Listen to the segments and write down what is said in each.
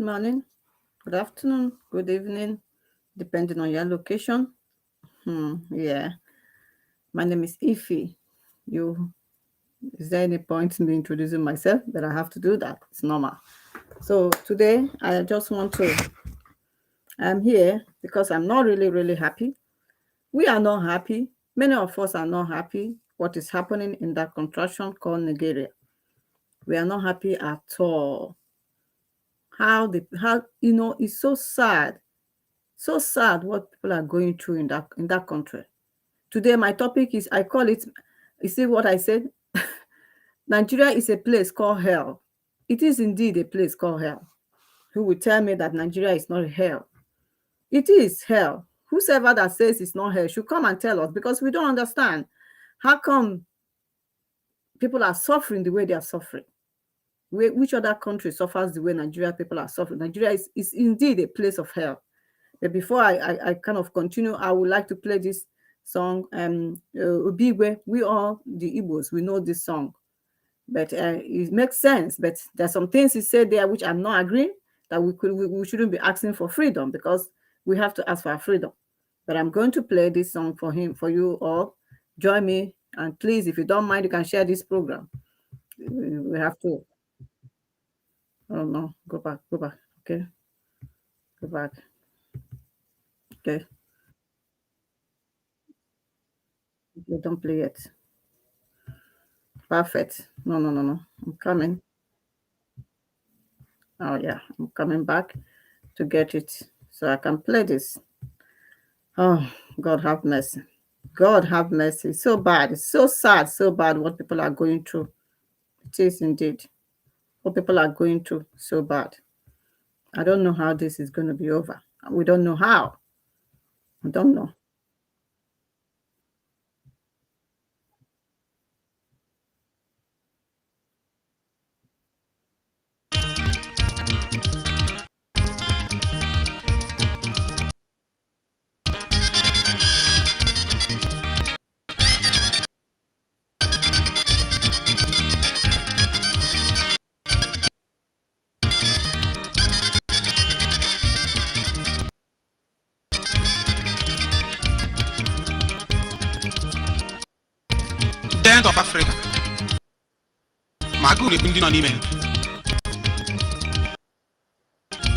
morning, good afternoon, good evening, depending on your location. Yeah, my name is Ify. You, is there any point in me introducing myself? But I have to do that. It's normal. So today, I just want to. I'm here because I'm not really happy. We are not happy. Many of us are not happy. What is happening in that contraction called Nigeria? We are not happy at all. How it's so sad. So sad what people are going through in that country. Today, my topic is, I call it, you see what I said? Nigeria is a place called hell. It is indeed a place called hell. Who will tell me that Nigeria is not hell? It is hell. Whosoever that says it's not hell should come and tell us, because we don't understand. How come people are suffering the way they are suffering? Which other country suffers the way Nigeria people are suffering? Nigeria is indeed a place of hell. But before I kind of continue, I would like to play this song. Obigwe, we all, the Igbos, we know this song. But it makes sense. But there's some things he said there which I'm not agreeing, that we shouldn't be asking for freedom, because we have to ask for our freedom. But I'm going to play this song for you all. Join me. And please, if you don't mind, you can share this program. We have to. Oh, no. Go back. Okay. Go back. Okay. You don't play it. Perfect. No. I'm coming. Oh, yeah. I'm coming back to get it so I can play this. Oh, God have mercy. God have mercy. It's so bad. It's so sad, so bad what people are going through. It is indeed. What people are going through, so bad. I don't know how this is going to be over. We don't know how. I don't know. Giant of Africa. Magụ na-ekwu ndị nọ n'ime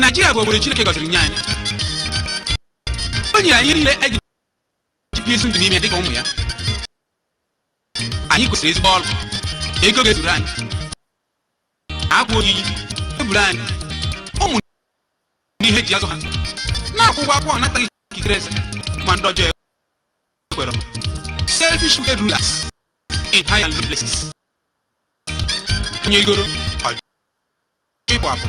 Nigeria bụ obodo Chineke gọziri nye anyị. O nyere anyị niile eji ezi ndụ n'ime dịka ụmụ ya. Anyị kwesịrị ezigbo ọrụ. Ego ga-ezuru anyị. Akwa oyiyi eburu anyị. Ụmụ n'ihe ji azụ ha. Na-akwụkwọ akwụkwọ nataghị ikikere eze ma ndị ọjọọ ekwere. Selfish wicked rulers in high and low places. Onye igoro ịbụ abụ.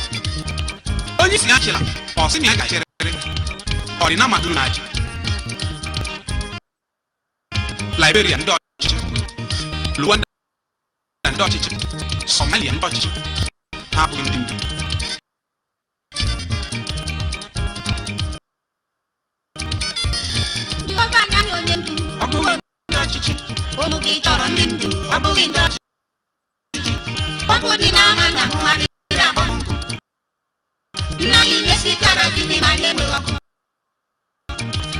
Onye isi achịla ọ sị na ya ga-achịrịrị ọdịna madụrụ na achị. Liberia ndị ọchịchị, Rwanda ndị ọchịchị, Somalia ndị ọchịchị, ha abụghị ndị ndu. Ọ bụghị ndị ọchịchị, unu gị chọrọ ndị ndu, ọ bụghị ndị ọchịchị. Ọ bụ dị n'ama na mmadụ dị abụọ nkụ. Nna anyị na-esikarị gị n'ime anyị enweghị ọkụ.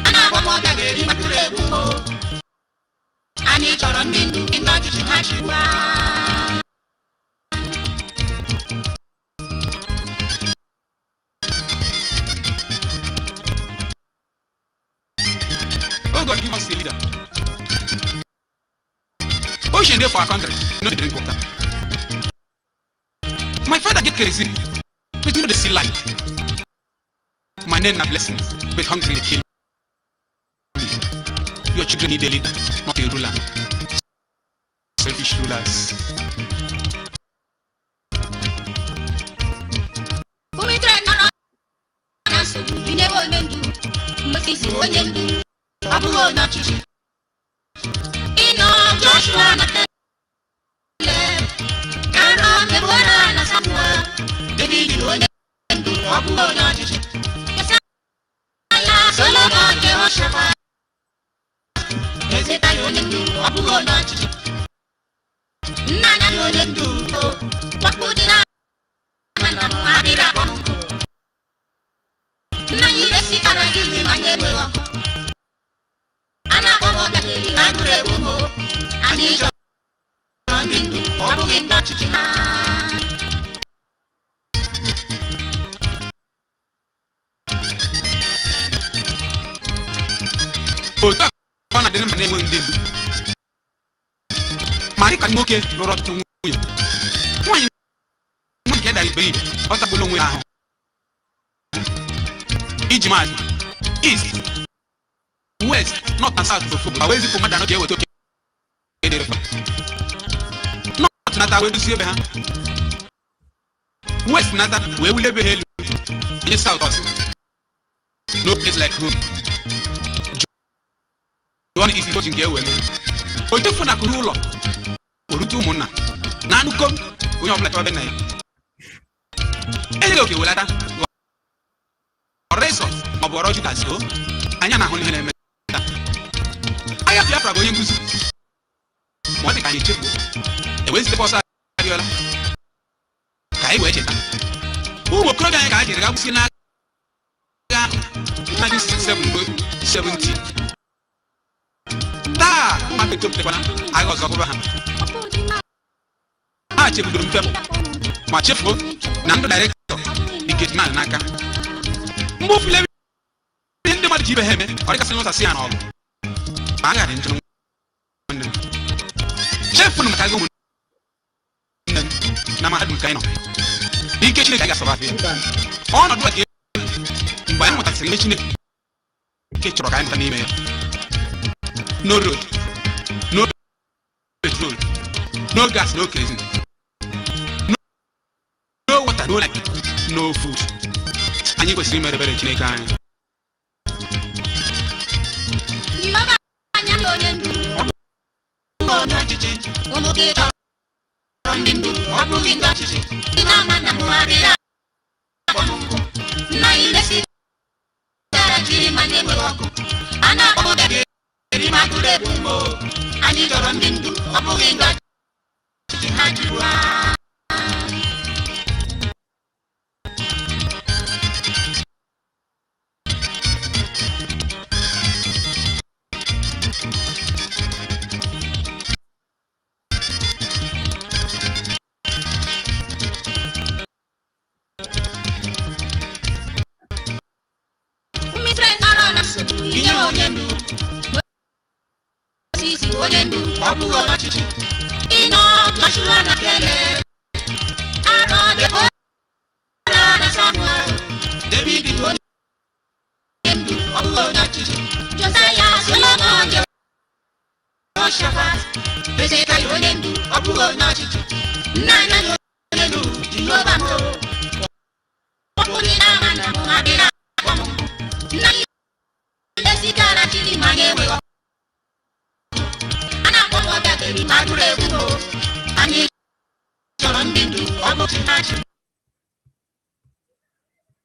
A na-agba m ọbịa ga-eri matụrụ egwu o. Anyị chọrọ ndị ndu, ndị ọchịchị ha chịkwa. Oh God, give us a leader. Ocean there for our country, no drink water. My father get kerosene, but you know the sea light. My name na blessings, but hungry they kill me. Your children need a leader, not a ruler. Selfish rulers. Joshua na David onye ndu ọ bụ onye ọchịchị. Solomon Jehoshaphat Hezekiah onye ndu ọ bụ onye ọchịchị. Nna ya onye ndu wakpo dị na otu a ọ na-adịrị mma na-enweghị ndị ndu ma dịka nwoke lụrụ ọtụtụ nwunye nwaanyị nke dara iberibe ọ tagbula onwe ya ahụ iji maazị east west north and south of ma wee zipụ mmadụ anọ ga-eweta oke edere north nata wee duzie ebe ha west nata wee wule ebe ha elu onye south ọsị no place like home one isi oji nke ewele ochefu na kụrụ ụlọ orute ụmụnna na anụkom onye ọbụla chọrọ na ya enyere oke welata ọrịsọ maọbụ ọrọ judas o anya na ahụ ihe na-eme agha Biafra bụ onye nkụzi ma ọ dị ka anyị chefu ewezitebe ọsọ arịọla ka anyị wee cheta ụmụ okorobịa anyị ka a jiri gagbụsi n'agha 1970 taa mmadụ etoputekwana agha ọzọ bụrụ ha chefudoro mpepụ ma chefuo na ndụ dairektọ dị Gateman n'aka mgbe ofule ndị mmadụ ji ibe ha eme ọ dịkasị n'ụsasị ya n'ọgụ ma a ga-adị njọ nwanne m chefunu maka agha ụmụnne m na mahadum ka anyị nọ ike Chineke anyị ga-asọba afọ ọnọdụ a mgbe anyị mụtasịrị ihe Chineke nke chọrọ ka anyị mụta n'ime ya no road, no petrol, no gas, no kerosene, no water, no light, no food. Anyị kwesịrị imere ebere Chineke anyị.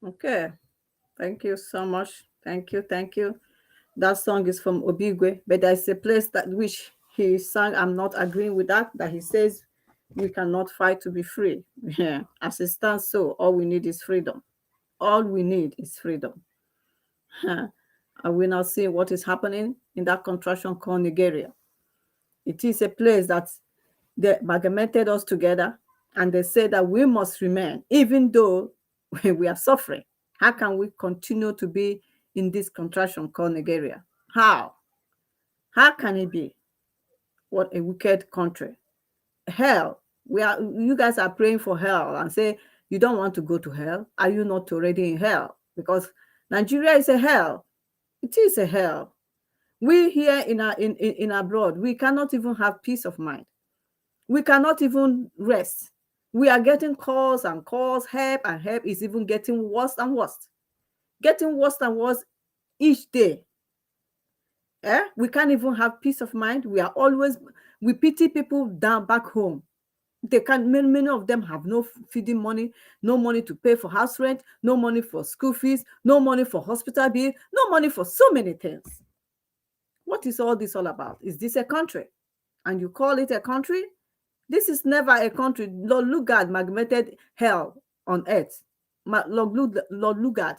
Okay, thank you so much. Thank you. That song is from Obigwe, but there's a place that which he sang. I'm not agreeing with that he says we cannot fight to be free. Yeah, as it stands, so all we need is freedom. All we need is freedom. Are we now seeing what is happening in that contraction called Nigeria? It is a place that they amalgamated us together, and they say that we must remain, even though we are suffering. How can we continue to be in this contraction called Nigeria? How can it be? What a wicked country. Hell. You guys are praying for hell and say you don't want to go to hell. Are you not already in hell? Because Nigeria is a hell. It is a hell. We here in abroad, we cannot even have peace of mind. We cannot even rest. We are getting calls and calls, help, and help is even getting worse and worse. Getting worse and worse each day. We can't even have peace of mind. We pity people down back home. They can't, many of them have no feeding money, no money to pay for house rent, no money for school fees, no money for hospital bill, no money for so many things. What is all this all about? Is this a country? And you call it a country? This is never a country. Lord Lugard amalgamated hell on earth. Lord Lugard.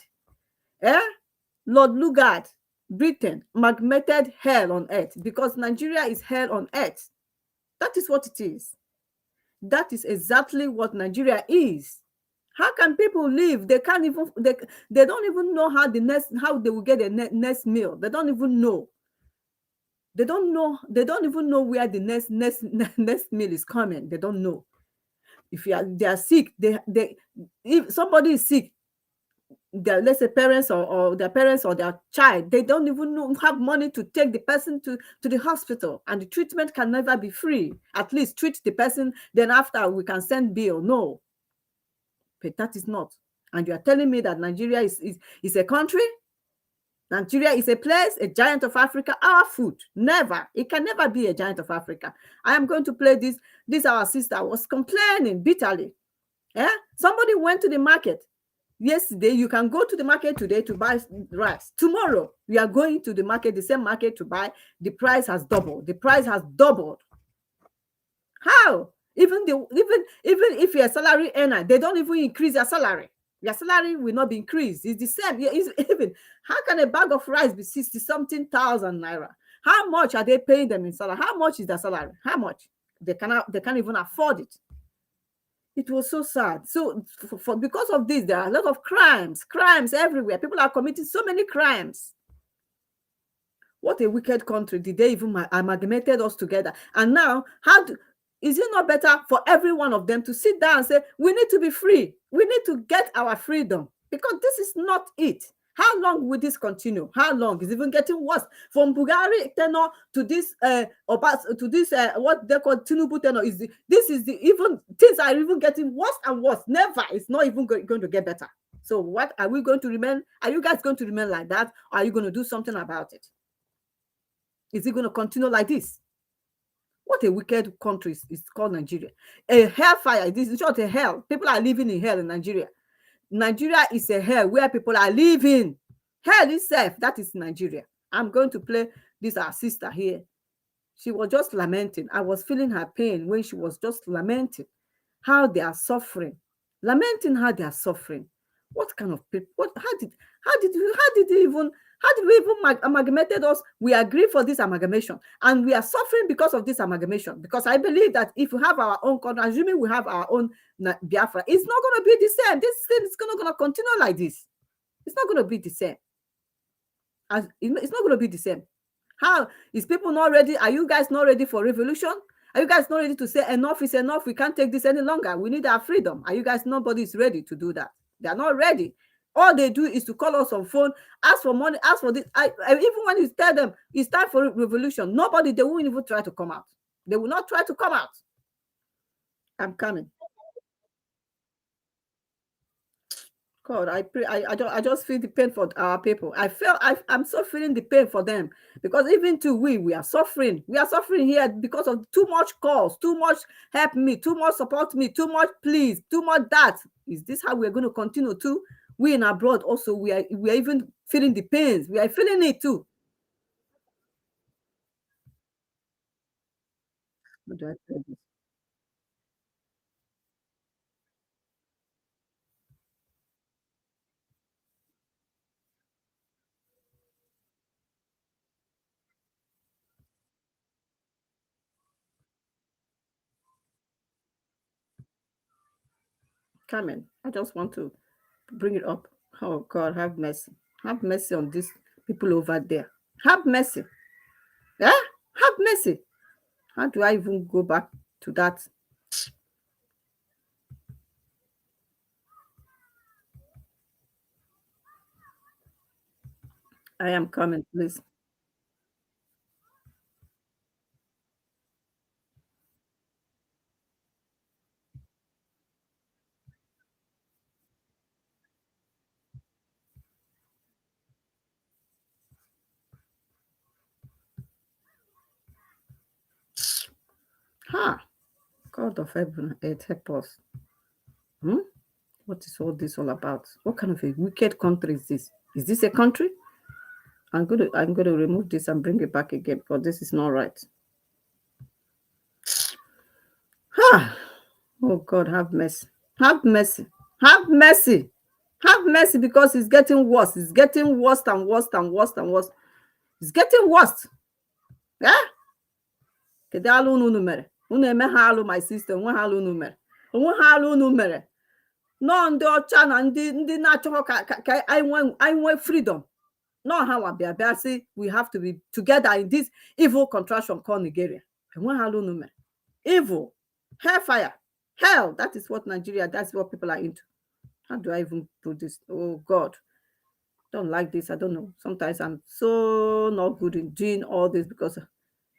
Lord Lugard Britain amalgamated hell on earth, because Nigeria is hell on earth. That is what it is. That is exactly what Nigeria is. How can people live? They can't even, they don't even know how they will get the next meal. They don't even know. They don't even know where the next next meal is coming. They don't know. If they are sick, if somebody is sick, let's say parents or their parents or their child, they don't even have money to take the person to the hospital, and the treatment can never be free. At least treat the person, then after we can send bill. No, but that is not. And you are telling me that Nigeria is a country? Nigeria is a place, a giant of Africa. Our food, never. It can never be a giant of Africa. I am going to play this. This our sister was complaining bitterly. Yeah, somebody went to the market yesterday. You can go to the market today to buy rice. Tomorrow, we are going to the market, the same market, to buy. The price has doubled. The price has doubled. How? Even if you're a salary earner, they don't even increase your salary. Your salary will not be increased. It's the same. Even how can a bag of rice be 60-something thousand naira? How much are they paying them in salary? How much is their salary? How much? They can't even afford it. It was so sad. So because of this, there are a lot of crimes everywhere. People are committing so many crimes. What a wicked country. Did they even amalgamated us together? And now, is it not better for every one of them to sit down and say, we need to be free. We need to get our freedom, because this is not it. How long will this continue? How long? It's even getting worse. From Bulgari tenor to this what they call Tinubu tenor, even things are even getting worse and worse. Never. It's not even going to get better. So what are we going to remain? Are you guys going to remain like that? Or are you going to do something about it? Is it going to continue like this? What a wicked country is called Nigeria. A hellfire. This is not a hell. People are living in hell in Nigeria. Nigeria is a hell where people are living. Hell itself, that is Nigeria. I'm going to play this, our sister here. She was just lamenting. I was feeling her pain when she was just lamenting how they are suffering. Lamenting how they are suffering. What kind of people? How did we even amalgamated us? We agree for this amalgamation, and we are suffering because of this amalgamation. Because I believe that if we have our own country, assuming we have our own Biafra, it's not going to be the same. This thing is going to continue like this. It's not going to be the same. It's not going to be the same. How is people not ready? Are you guys not ready for revolution? Are you guys not ready to say enough is enough? We can't take this any longer. We need our freedom. Are you guys? Nobody is ready to do that. They are not ready. All they do is to call us on phone, ask for money, ask for this. Even when you tell them it's time for revolution, they won't even try to come out. They will not try to come out. I'm coming. God, I pray. I just feel the pain for our people. I'm so feeling the pain for them, because even too we are suffering. We are suffering here because of too much calls, too much help me, too much support me, too much please, too much that. Is this how we're going to continue to? We in abroad also, we are even feeling the pains. We are feeling it too. What do I say this? Carmen, I just want to bring it up. Oh God, have mercy. Have mercy on these people over there. Have mercy. Yeah? Have mercy. How do I even go back to that? I am coming, please. Ha! God of heaven and earth, help us. Hmm? What is all this all about? What kind of a wicked country is this? Is this a country? I'm going to remove this and bring it back again, because this is not right. Ha! Oh God, have mercy. Have mercy. Have mercy. Have mercy, because it's getting worse. It's getting worse and worse and worse and worse. It's getting worse. Yeah? Kedu alụ unu mere? Unu eme ha alụ my sister, nwe ha alụ unu mere. Onwe ha alụ unu mere. No ndị ọcha na ndị na-achọghọ ka anyị nwee freedom. No how I say we have to be together in this evil contraction called Nigeria. Evil, hellfire, hell. That is what Nigeria, that's what people are into. How do I even put this? Oh God, don't like this. I don't know. Sometimes I'm so not good in doing all this because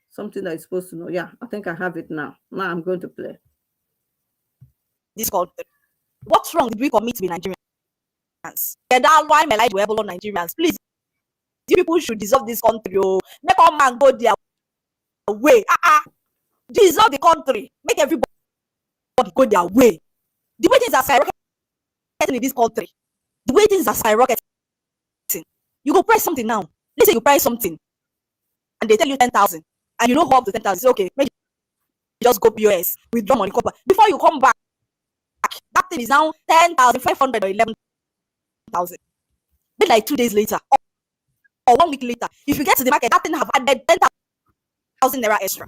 something that is supposed to know. Yeah, I think I have it now. Now I'm going to play. This country. What wrong did we commit to be Nigerians? Why my life will Nigerians? Please, you people should dissolve this country. Oh, make all man go their way. Dissolve the country. Make everybody go their way. The way things are skyrocketing in this country. The way things are skyrocketing. You go price something now. Let's say you price something, and they tell you 10,000, and you don't go up to 10,000. Say, okay, maybe you just go POS, withdraw money, come back. Before you come back, that thing is now 10,500 or 11,000. Maybe like 2 days later or 1 week later, if you get to the market, that thing have added 10,000 naira extra.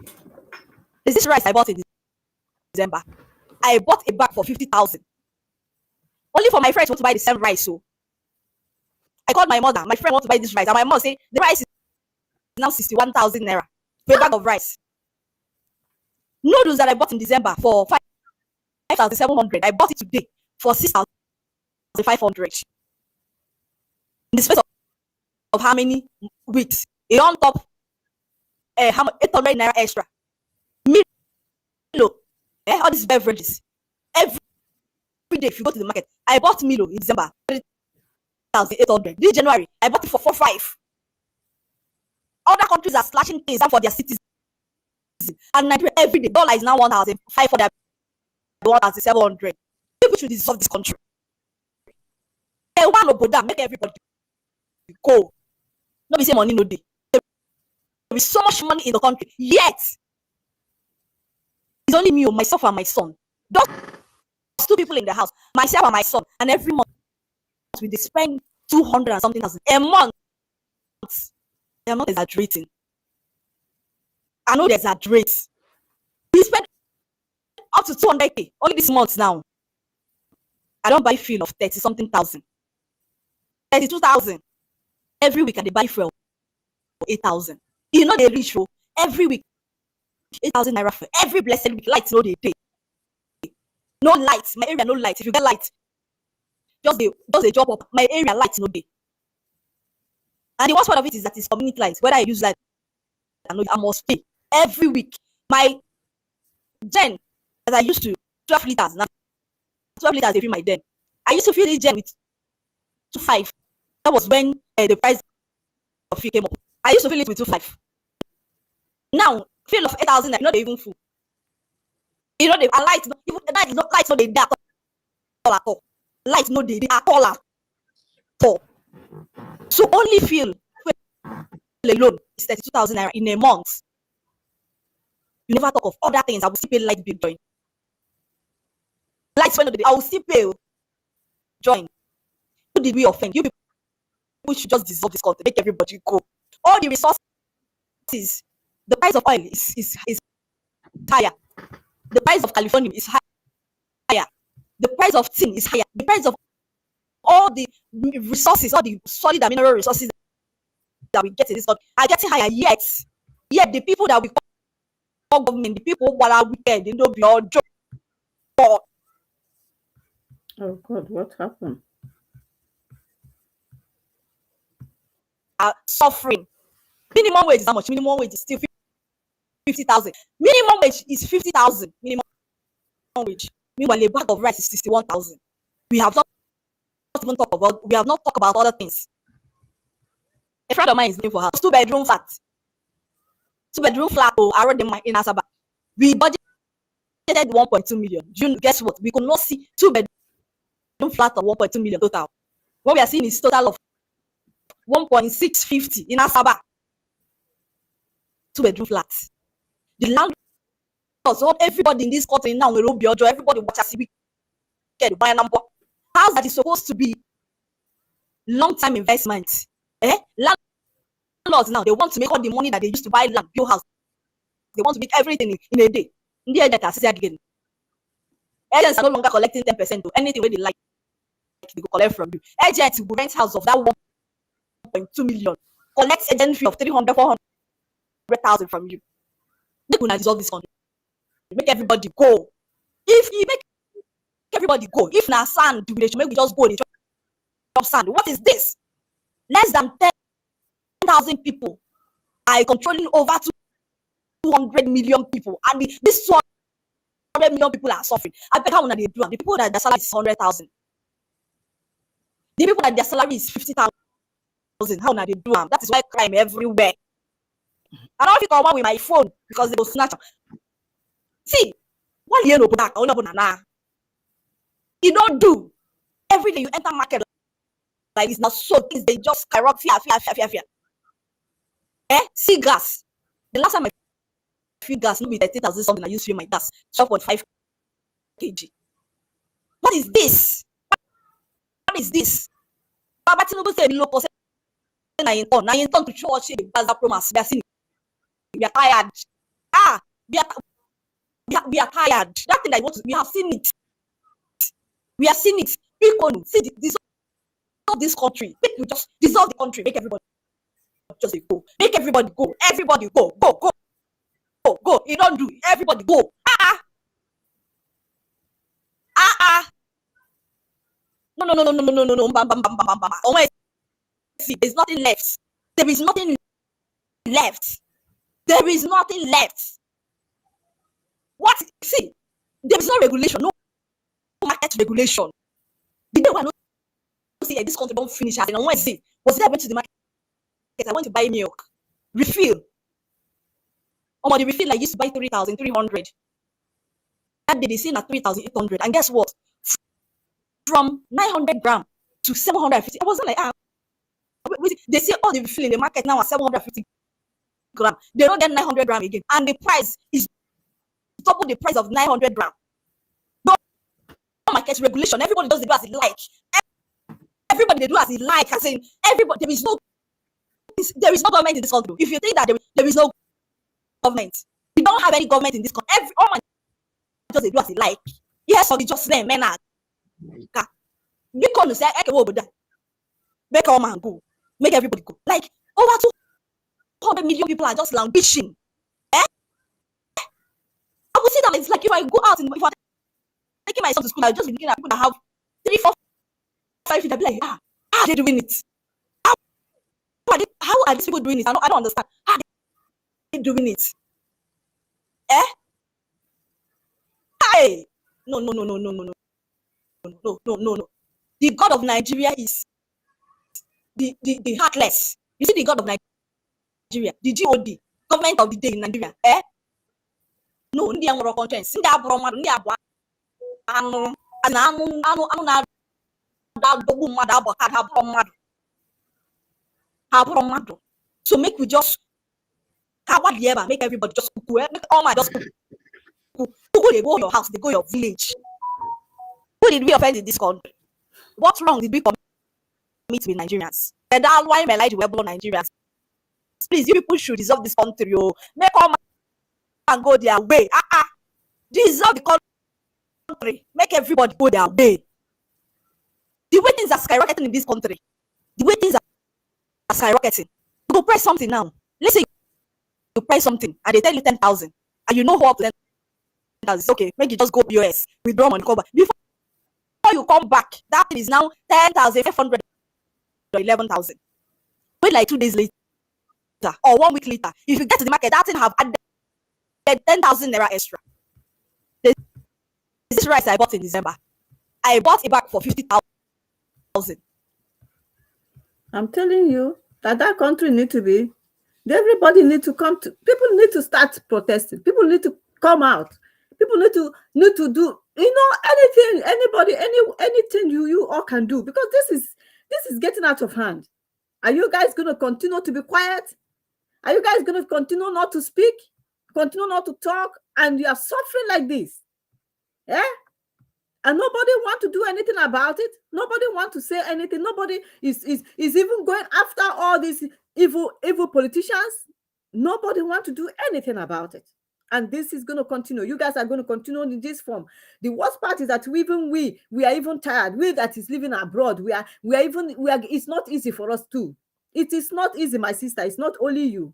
Is this rice I bought in December? I bought a bag for 50,000. Only for my friends want to buy the same rice. So I called my mother. My friend want to buy this rice, and my mom say the rice is now 61,000 naira for a bag of rice. Noodles that I bought in December for 5,700, I bought it today for 6,500. In the space of how many weeks? On top, 800 naira extra. Milo, all these beverages. Every day, if you go to the market, I bought Milo in December, 3,800. This January, I bought it for 4,500. Other countries are slashing things for their citizens. And Nigeria, every day, dollar is now 1,500, 1,700. People should dissolve this country. They want to go down, make everybody go. No be say money no day. There is so much money in the country, yet it's only me, myself, and my son. Those 2 people in the house, myself and my son, and every month we spend 200 and something thousand a month. I'm not exaggerating. I know there's a rate. We spend up to 200k only this month now. I don't buy fuel of 30 something thousand. 32,000 every week, and they buy fuel for 8,000. You know they reach for every week 8,000 naira for every blessed week. Lights no they pay. No lights. My area no light. If you get light, just a drop up. My area lights no day. And the worst part of it is that it's community lights. Whether I use light, I must pay every week. My gen that I used to 12 liters now. 12 liters every my den. I used to fill this gen with 2.5. That was when the price of fuel came up. I used to fill it with 2.5. Now fill of 8,000, not even full. You know, a light, even the light is not light, so they at all. Light no they at all. So only fuel alone is 32,000 naira in a month. You never talk of other things. I will still pay light bill join. Lights when I will still pay join. Who did we offend? You people should just dissolve this country, make everybody go. All the resources, the price of oil is higher. The price of California is higher. The price of tin is higher. The price of all the resources, all the solid and mineral resources that we get in this country are getting higher. Yet the people that we call government, the people who are wicked, they don't be all joke. Oh God, what happened? Are suffering. Minimum wage is how much? Minimum wage is still 50,000. Minimum wage is 50,000. Minimum wage. Meanwhile, a bag of rice is 61,000. We have not talked about other things. A friend of mine is looking for house. 2-bedroom flat. 2-bedroom flat. Oh, I wrote in Asaba. We budgeted 1.2 million. Guess what? We could not see 2-bedroom flat of 1.2 million total. What we are seeing is total of 1.650 in Asaba. 2-bedroom flats. The landlords want everybody in this country now. Everybody watch us. We get buy a number. House that is supposed to be long-term investment. Landlords landlords now, they want to make all the money that they used to buy land, build house. They want to make everything in a day. In the agent are again. Agents are no longer collecting 10% to anything where they like, they go collect from you. Agents will rent house of that 1.2 million, collect agent fee of 300, 400,000 from you. They will not dissolve this country. Make everybody go. If you make everybody go, if na sand, we should make we just go and drop sand. What is this? Less than 10,000 people are controlling over 200 million people, and these 200 million people are suffering. I bet how they do. The people that their salary is 100,000, the people that their salary is 50,000. How they do them? That is why crime everywhere. I don't think I want with my phone because they will snatch. See, one year no back, you don't do every day you enter market like it's not so things they just skyrocket fear. See gas. The last time I feel gas, maybe 30,000 something I used to feel my gas 12.5 kg. What is this? What is this? Baba Tinubu said local na in turn to show us the Gaza promise. We are tired. We are tired. That thing that we have seen it. We have seen it. People see dissolve this country. Make you just dissolve the country. Make everybody just go. Make everybody go. Everybody go. Go. You don't do it. Everybody go. No. Bam. See, there's nothing left. There is nothing left. What? See, there is no regulation, no market regulation. The day when I don't see this country don't finish, and I went to see, was it I went to the market? I went to buy milk, refill. The refill I used to buy 3,300. That day they say at 3,800, and guess what? From 900 gram to 750. I wasn't like they say all the refill in the market now are 750 gram. They don't get 900 gram again, and the price is double the price of 900 gram. No market regulation. Everybody does it as it like. Everybody they do as it like. As in everybody, there is no government in this country. If you think that there is no government, we don't have any government in this country. All man just they do as it like. Yes, so they just them men are. You can't say make all man go, make everybody go. Like over 200 million people are just languishing. I would say that it's like if I go out and if I'm taking my son to school, I'll just be looking at people that have 3, 4, 5 feet. I'll be like, how are they doing it? How are these people doing it? I don't understand. How are they doing it? Hey, no. The God of Nigeria is the heartless. You see the God of Nigeria, the God, government of the day in Nigeria. No, ndị a nwere conscience, ndị abụrụ mmadụ, ndị abụọ anụ na-adọgbu mmadụ abụọ ka ha abụrụ mmadụ. So make we just make everybody just make all my just Who they go your house, they go your village. Who did we offend in this country? What wrong did we commit with Nigerians? And that's why my life will blow Nigerians. Please, you people should dissolve this country. Make all and go their way. Dissolve the country. Make everybody go their way. The way things are skyrocketing in this country. You go press something now. Listen, you press something and they tell you 10,000 and you know who up to 10,000. It's okay. Make you just go POS, withdraw money, come back. Before you come back, that is now 10,500 or 11,000. Wait like 2 days later or 1 week later. If you get to the market, that thing have added 10,000 naira extra. This rice I bought in December, I bought it back for 50,000. I'm telling you that country need to be. Everybody need to come to. People need to start protesting. People need to come out. People need to do. Anything, anybody, anything you all can do, because this is getting out of hand. Are you guys going to continue to be quiet? Are you guys going to continue not to speak? Continue not to talk, and you are suffering like this? And nobody want to do anything about it. Nobody want to say anything. Nobody is even going after all these evil politicians. Nobody want to do anything about it. And this is going to continue. You guys are going to continue in this form. The worst part is that we are even tired. We that is living abroad, it's not easy for us too. It is not easy, my sister. It's not only you.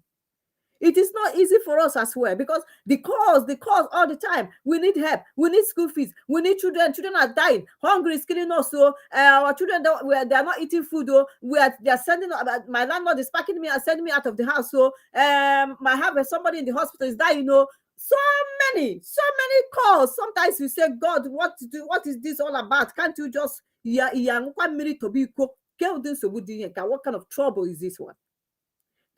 It is not easy for us as well, because the cause all the time. We need help. We need school fees. We need children. Children are dying. Hunger is killing us. So our children they are not eating food. Though they are sending. My landlord is packing me and sending me out of the house. So I have somebody in the hospital is dying. So many calls. Sometimes you say, God, what is this all about? Can't you just what kind of trouble is this one?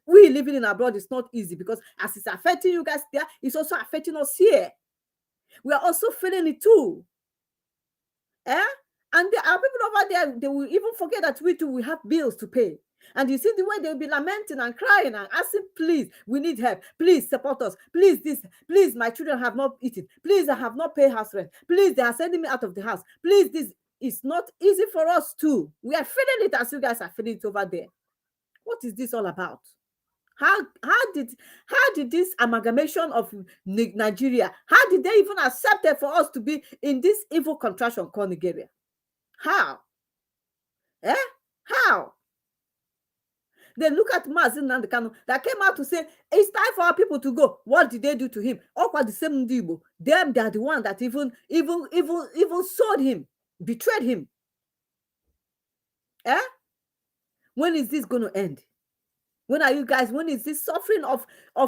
We living in abroad is not easy, because as it's affecting you guys there, it's also affecting us here. We are also feeling it too. And there are people over there, they will even forget that we too will have bills to pay. And you see the way they'll be lamenting and crying and asking, please, we need help. Please support us. Please this. Please, my children have not eaten. Please, I have not paid house rent. Please, they are sending me out of the house. Please, this is not easy for us too. We are feeling it as you guys are feeling it over there. What is this all about? How did this amalgamation of Nigeria, how did they even accept it for us to be in this evil contraction called Nigeria? How? How? They look at Mazin Nandekano that came out to say, it's time for our people to go. What did they do to him? All the same Ndibo. Them, they are the one that even sold him, betrayed him. When is this going to end? When are you guys? When is this suffering of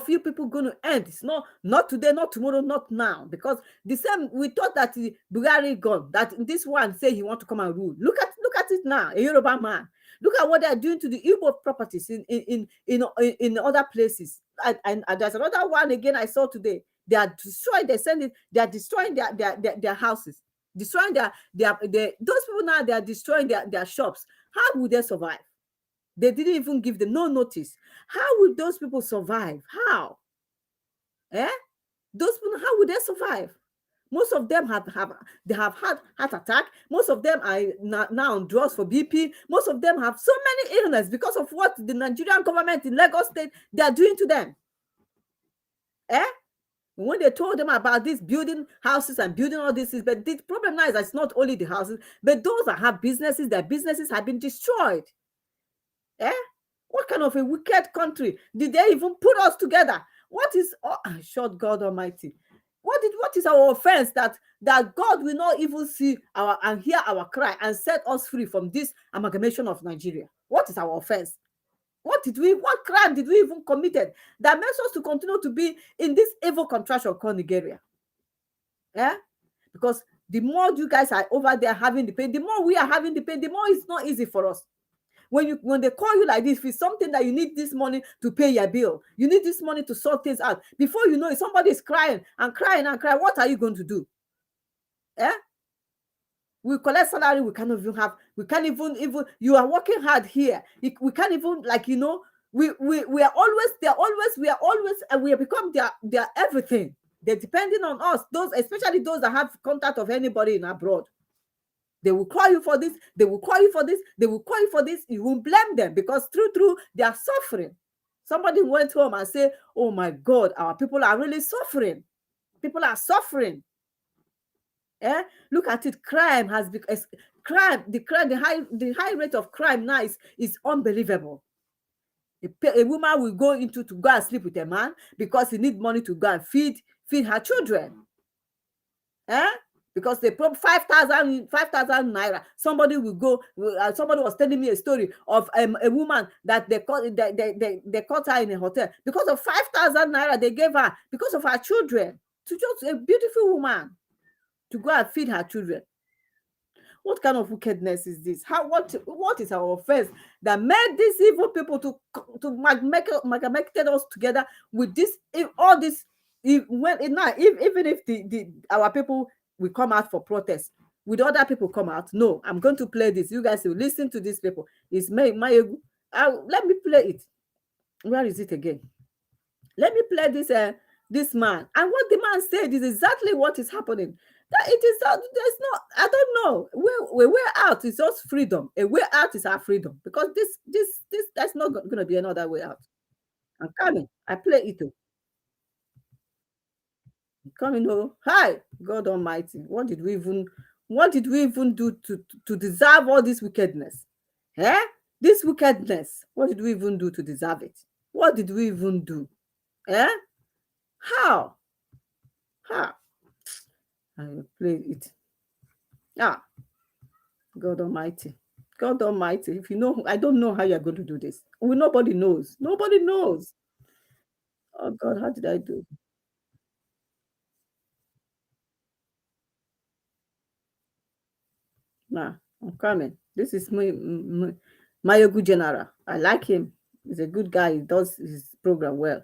you people going to end? It's not today, not tomorrow, not now. Because the same, we thought that Bulgari gone. That this one say he want to come and rule. Look at it now, a Yoruba man. Look at what they are doing to the Igbo properties in other places. And there's another one again I saw today. They are destroying. They are destroying their houses, destroying those people now. They are destroying their shops. How will they survive? They didn't even give them no notice. How would those people survive? How? Those people, how would they survive? Most of them have had heart attack. Most of them are now on drugs for BP. Most of them have so many illness because of what the Nigerian government in Lagos State, they are doing to them. When they told them about this building houses and building all this, but the problem now is that it's not only the houses, but those that have businesses, their businesses have been destroyed. What kind of a wicked country did they even put us together? What is short God Almighty? What is our offense that God will not even see and hear our cry and set us free from this amalgamation of Nigeria? What is our offense? What crime did we even committed that makes us to continue to be in this evil contraction called Nigeria? Because the more you guys are over there having the pain, the more we are having the pain, the more it's not easy for us. When they call you like this, if it's something that you need this money to pay your bill, you need this money to sort things out. Before you know it, somebody is crying and crying and crying. What are you going to do? We collect salary, we can't even you are working hard here. We can't even, we are always, and we have become their everything. They're depending on us, especially those that have contact of anybody in abroad. They will call you for this. They will call you for this. They will call you for this. You won't blame them because through they are suffering. Somebody went home and said, "Oh my God, our people are really suffering. People are suffering." Look at it. Crime has become the high rate of crime now is unbelievable. A woman will go to go and sleep with a man because he needs money to go and feed her children. Because they put 5,000 naira. Somebody will go. Somebody was telling me a story of a woman that they caught her in a hotel because of 5,000 naira they gave her because of her children. To just a beautiful woman to go and feed her children. What kind of wickedness is this? What is our offense that made these evil people to make us together with this all this? Even if our people will come out for protest, will other people come out? No, I'm going to play this. You guys will listen to these people. It's my let me play it. Where is it again? Let me play this man. And what the man said is exactly what is happening. That it is not, there's not, I don't know. We're way out is just freedom. A way out is our freedom. Because this that's not gonna be another way out. I'm coming. I play it too. Coming home. Hi, God Almighty. What did we even do to deserve all this wickedness? Eh? This wickedness. What did we even do to deserve it? What did we even do? Eh? How? How? I will play it. Ah, God Almighty. God Almighty. If you know, I don't know how you're going to do this. Nobody knows. Nobody knows. Oh God, how did I do? Nah, I'm coming. This is my good general. I like him. He's a good guy. He does his program well.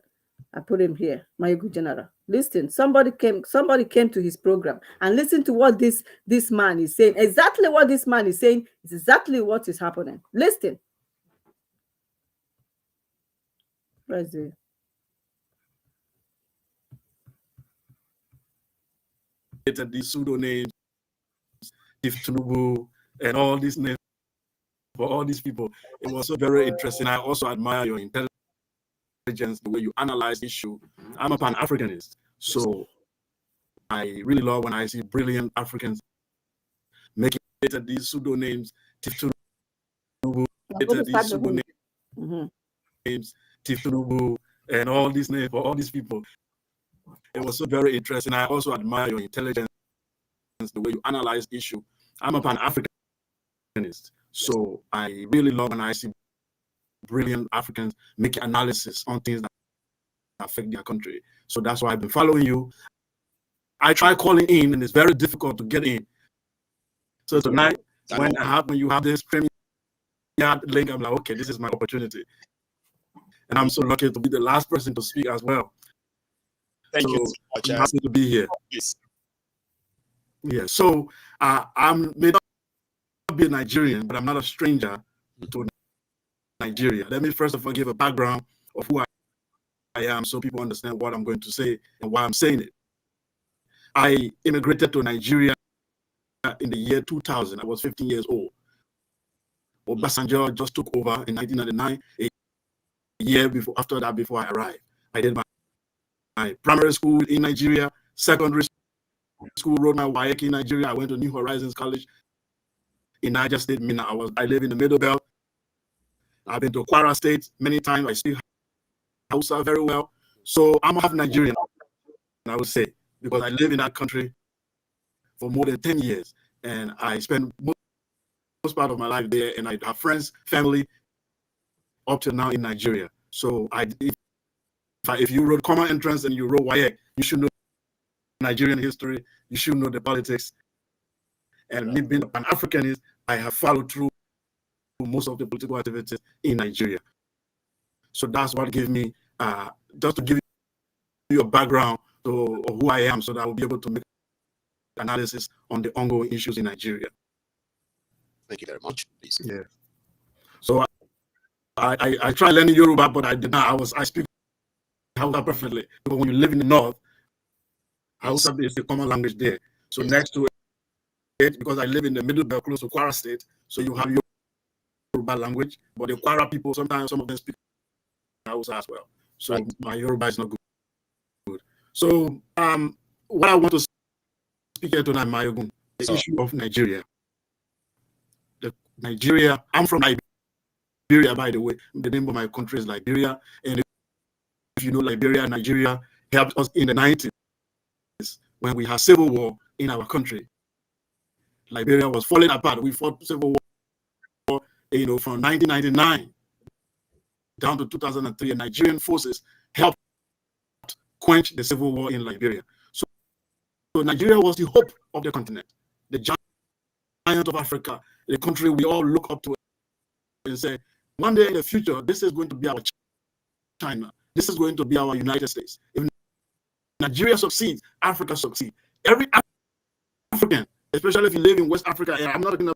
I put him here. My good general. Listen, somebody came to his program and listen to what this man is saying. Exactly what this man is saying is exactly what is happening. Listen. Where's the these pseudo names, Tinubu, and all these names for all these people. It was so very interesting. I also admire your intelligence, the way you analyze the issue. I'm a Pan-Africanist, so I really love when I see brilliant Africans making these pseudo names, Tinubu, these pseudo names, Tinubu, and all these names for all these people. It was so very interesting. I also admire your intelligence, the way you analyze the issue. I'm a Pan-Africanist, so I really love when I see brilliant Africans making analysis on things that affect their country. So that's why I've been following you. I try calling in, and it's very difficult to get in. So tonight, when you have this premiere link, I'm like, okay, this is my opportunity, and I'm so lucky to be the last person to speak as well. Thank you so much. I'm happy to be here. Yes. Yeah. So I may not be a Nigerian, but I'm not a stranger to Nigeria. Let me first of all give a background of who I am, so people understand what I'm going to say and why I'm saying it. I immigrated to Nigeria in the year 2000. I was 15 years old. Obasanjo just took over in 1999. A year before I arrived, I did my primary school in Nigeria, secondary school, wrote my WAEC in Nigeria. I went to New Horizons College in Niger State, Minna. I live in the Middle Belt. I've been to Kwara State many times. I speak Hausa very well. So I'm half Nigerian, I would say, because I live in that country for more than 10 years. And I spend most part of my life there, and I have friends, family, up to now in Nigeria. So if you wrote common entrance and you wrote WAEC, you should know Nigerian history, you should know the politics. And me being a Pan-Africanist, I have followed through most of the political activities in Nigeria. So that's what gave me, just to give you a background of who I am, so that I will be able to make analysis on the ongoing issues in Nigeria. Thank you very much. Please. Yeah. So I tried learning Yoruba, but I did not. I speak Hausa perfectly. But when you live in the north, Hausa is the common language there. So next to it, because I live in the middle belt close to Kwara State, so you have Yoruba language, but the Kwara people, sometimes some of them speak Hausa as well. So my Yoruba is not good. So what I want to speak here tonight, Mayogun, the issue of Nigeria. Nigeria, I'm from Liberia, by the way. The name of my country is Liberia. And if you know Liberia, Nigeria helped us in the 90s when we had civil war in our country. Liberia was falling apart. We fought civil war, from 1999 down to 2003, and Nigerian forces helped quench the civil war in Liberia. So Nigeria was the hope of the continent, the giant of Africa, the country we all look up to and say, one day in the future, this is going to be our China. This is going to be our United States. If Nigeria succeeds, Africa succeeds. Every African, especially if you live in West Africa, and I'm not talking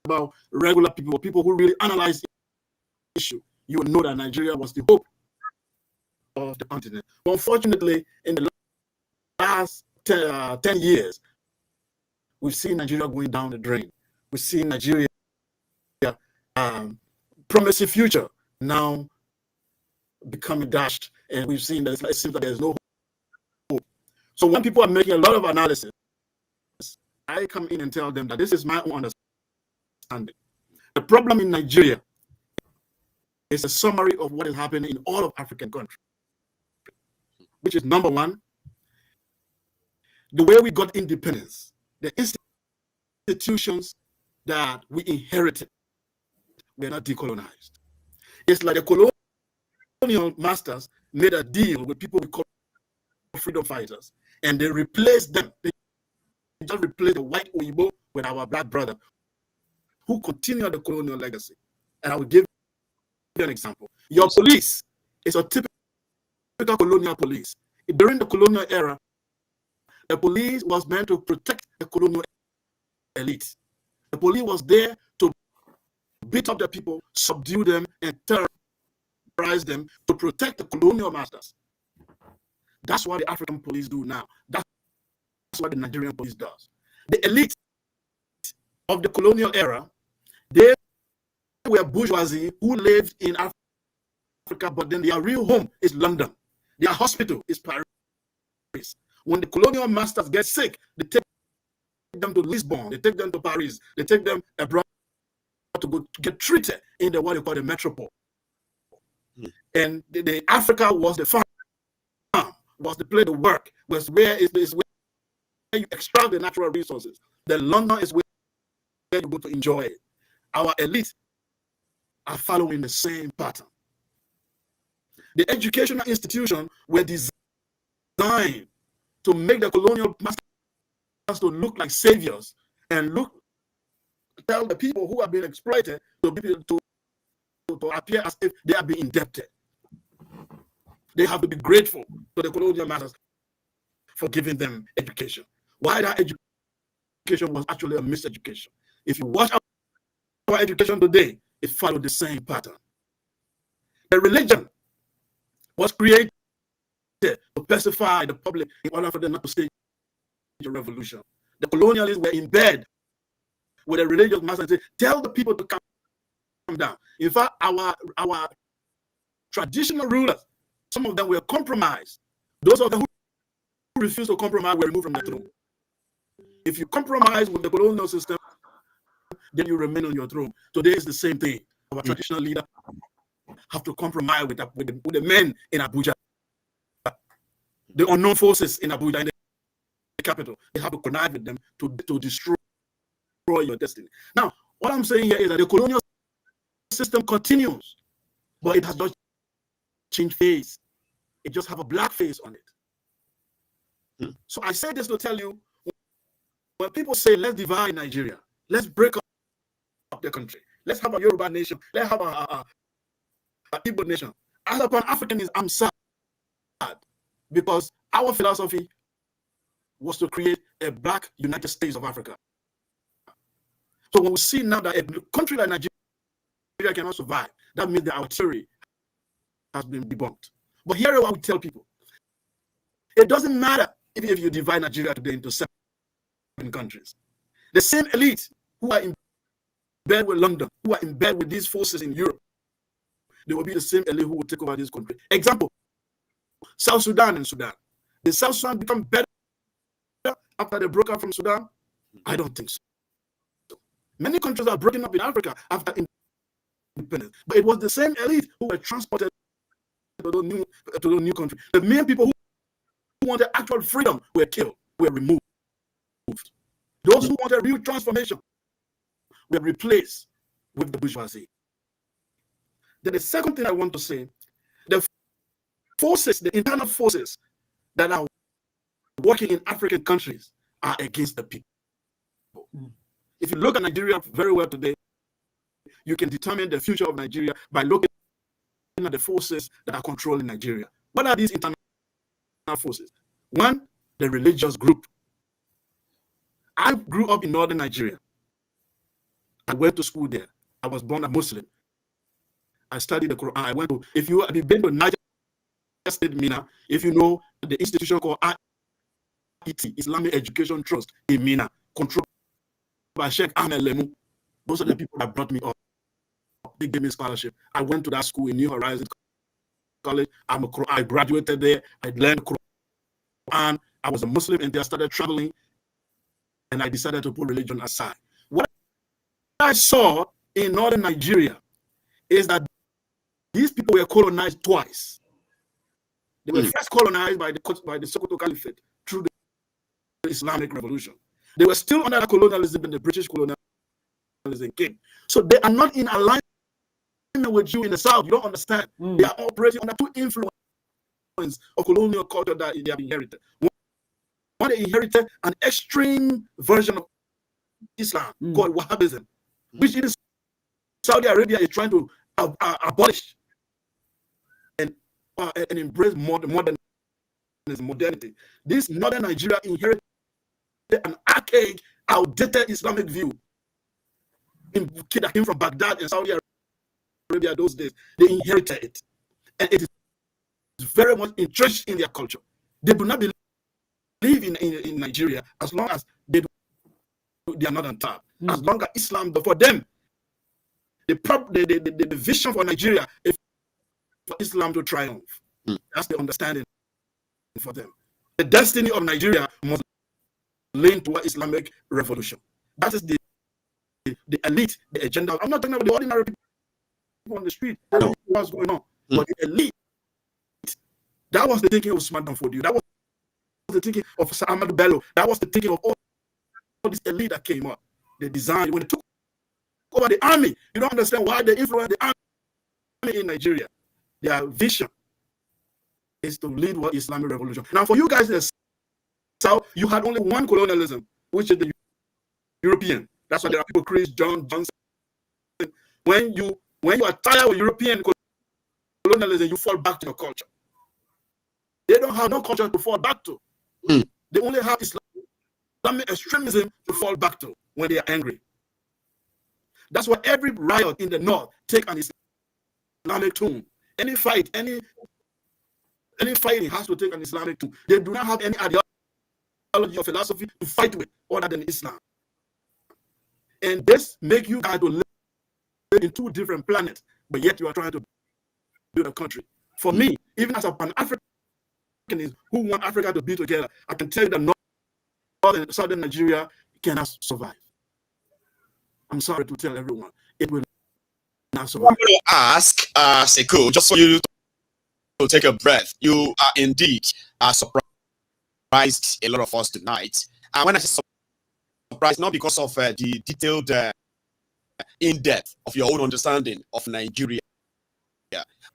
about regular people who really analyze the issue, you will know that Nigeria was the hope of the continent. But unfortunately, in the last 10 years, We've seen Nigeria going down the drain. We've seen Nigeria promising future now becoming dashed, and we've seen that it seems like there's no hope. So when people are making a lot of analysis, I come in and tell them that this is my own understanding. The problem in Nigeria is a summary of what is happening in all of African countries, which is number one, the way we got independence, the institutions that we inherited were not decolonized. It's like the colonial masters made a deal with people we call freedom fighters, and they replaced them. They just replaced the white Oyibo with our black brother who continued the colonial legacy. And I will give you an example. Your police is a typical colonial police. During the colonial era, the police was meant to protect the colonial elite. The police was there to beat up the people, subdue them, and terrorize them to protect the colonial masters. That's what the African police do now. That's what the Nigerian police does. The elite of the colonial era, they were bourgeoisie who lived in Africa, but then their real home is London. Their hospital is Paris. When the colonial masters get sick, they take them to Lisbon, they take them to Paris, they take them abroad to go to get treated in the what they call the metropole. And the Africa was the farm, was the place to work, was where you extract the natural resources. The London is where you go to enjoy it. Our elite are following the same pattern. The educational institutions were designed to make the colonial masters to look like saviors and tell the people who have been exploited to appear as if they are being indebted. They have to be grateful to the colonial masters for giving them education. Why that education was actually a miseducation. If you watch our education today, it followed the same pattern. The religion was created to pacify the public in order for them not to stage a revolution. The colonialists were in bed with the religious masters and say, tell the people to calm down. In fact, our traditional rulers, some of them were compromised. Those of them who refused to compromise were removed from the throne. If you compromise with the colonial system, then you remain on your throne. Today is the same thing. Our traditional leaders have to compromise with the men in Abuja, the unknown forces in Abuja, in the capital. They have to connive with them to destroy your destiny. Now, what I'm saying here is that the colonial system continues, but it has not changed face. It just have a black face on it. So I say this to tell you, when people say, let's divide Nigeria, let's break up the country, let's have a Yoruba nation, let's have a Igbo nation. As a Pan-Africanist, I'm sad because our philosophy was to create a black United States of Africa. So when we see now that a country like Nigeria cannot survive, that means that our theory has been debunked. But here is what we tell people. It doesn't matter if you divide Nigeria today into 7 countries. The same elite who are in bed with London, who are in bed with these forces in Europe, they will be the same elite who will take over this country. Example, South Sudan and Sudan. Did South Sudan become better after they broke up from Sudan? I don't think so. Many countries are breaking up in Africa after independence, but it was the same elite who were transported to the new country. The main people who wanted actual freedom were killed, were removed. Those who wanted real transformation were replaced with the bourgeoisie. Then the second thing I want to say, the forces, the internal forces that are working in African countries are against the people. If you look at Nigeria very well today, you can determine the future of Nigeria by looking at the forces that are controlling Nigeria. What are these internal forces? One, the religious group. I grew up in northern Nigeria. I went to school there. I was born a Muslim. I studied the Quran. I went to, if you have been to Niger State, Mina, if you know the institution called IET, Islamic Education Trust in Mina, control by Sheikh Ahmed Lemu. Those are the people that brought me up. They gave me scholarship. I went to that school in New Horizons College. I graduated there. I learned Quran. I was a Muslim until I started traveling, and I decided to put religion aside. What I saw in northern Nigeria is that these people were colonized twice. They were first colonized by the Sokoto Caliphate through the Islamic Revolution. They were still under colonialism when the British colonialism came. So they are not in alignment with you in the South. You don't understand. They are operating under two influences of colonial culture that they have inherited. One, they inherited an extreme version of Islam called Wahhabism, which in Saudi Arabia is trying to abolish and embrace modernity. This northern Nigeria inherited an archaic, outdated Islamic view that came from Baghdad and Saudi Arabia those days. They inherited it, and it is very much entrenched in their culture. They do not believe in Nigeria as long as they are not on top. As long as Islam, for them, the vision for Nigeria is for Islam to triumph. That's the understanding for them. The destiny of Nigeria must lean toward Islamic revolution. That is the elite, the agenda. I'm not talking about the ordinary people on the street. They don't know what's going on. But the elite, that was the thinking of Usman Danfodio. That was the thinking of Ahmadu Bello. That was the thinking of all this elite that came up. They designed, when they took over the army, you don't understand why they influenced the army in Nigeria. Their vision is to lead what Islamic revolution. Now, for you guys in the South, you had only one colonialism, which is the European. That's why there are people, Chris, John, Johnson. When you are tired of European colonialism, you fall back to your culture. They don't have no culture to fall back to. They only have Islamic extremism to fall back to when they are angry. That's why every riot in the North take an Islamic tune. Any fight, any fighting has to take an Islamic tune. They do not have any ideology or philosophy to fight with other than Islam. And this make you guys to live in two different planets, but yet you are trying to build a country. For me, even as a Pan-Africanist who want Africa to be together, I can tell you that northern and southern Nigeria cannot survive. I'm sorry to tell everyone, it will not survive. I want to ask, Sekou, just for you to take a breath. You are indeed surprised a lot of us tonight. And when I say surprised, not because of the detailed in-depth of your own understanding of Nigeria,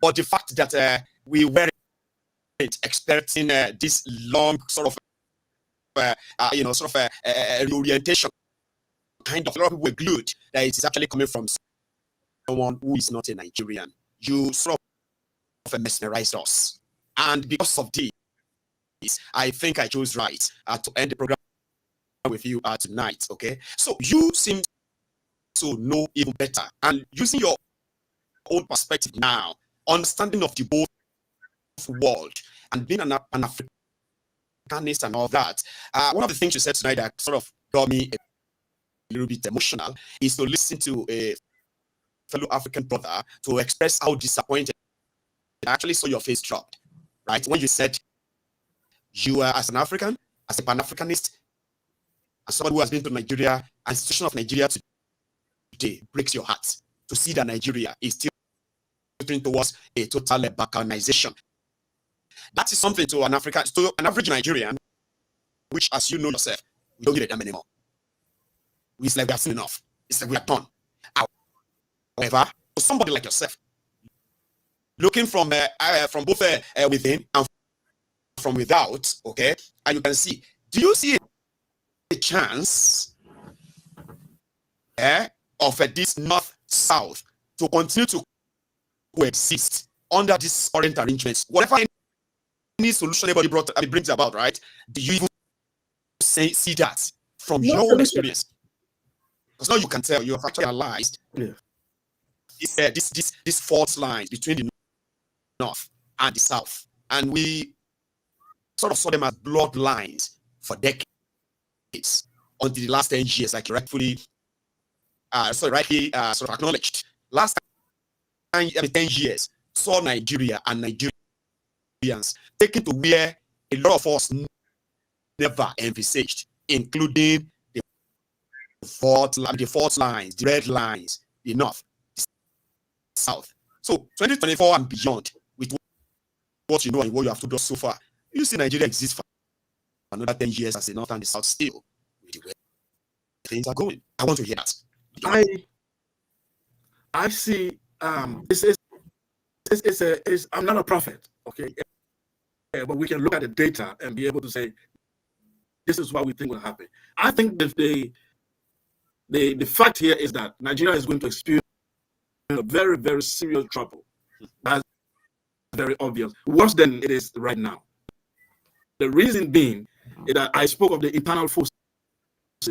but the fact that we weren't expecting this long sort of reorientation. Kind of, a lot of people were glued that it is actually coming from someone who is not a Nigerian. You sort of mesmerized us, and because of this, I think I chose right to end the program with you tonight. Okay, so you seem to know even better, and using your own perspective now, understanding of the both world, and being an Africanist and all that. One of the things you said tonight that sort of got me a little bit emotional is to listen to a fellow African brother to express how disappointed I actually saw your face dropped, right? When you said you are, as an African, as a Pan-Africanist, as someone who has been to Nigeria, and the situation of Nigeria today breaks your heart to see that Nigeria is still moving towards a total balkanization. That is something to an average Nigerian, which, as you know yourself, we don't give a damn anymore. It's like we have seen enough. It's like we are done. However, for somebody like yourself, looking from both within and from without, okay, and you can see, do you see a chance of this north-south to continue to coexist under these current arrangements? Whatever any solution anybody brings about, right? Do you even see that from your own experience? Because now you can tell, you have actually analyzed this fault lines between the north and the south, and we sort of saw them as bloodlines for decades until the last 10 years, like you rightfully rightly sort of acknowledged, last time, 10 years saw Nigeria and Nigerians taken to where a lot of us never envisaged, including the fault lines, the red lines, the north, the south. So 2024 and beyond, with what you know and what you have told us so far, you see Nigeria exists for another 10 years as the north and the south still with the way things are going. I want to hear that. I see I'm not a prophet, okay? But we can look at the data and be able to say this is what we think will happen. I think that the fact here is that Nigeria is going to experience a very, very serious trouble. That's very obvious, worse than it is right now. The reason being is that I spoke of the internal forces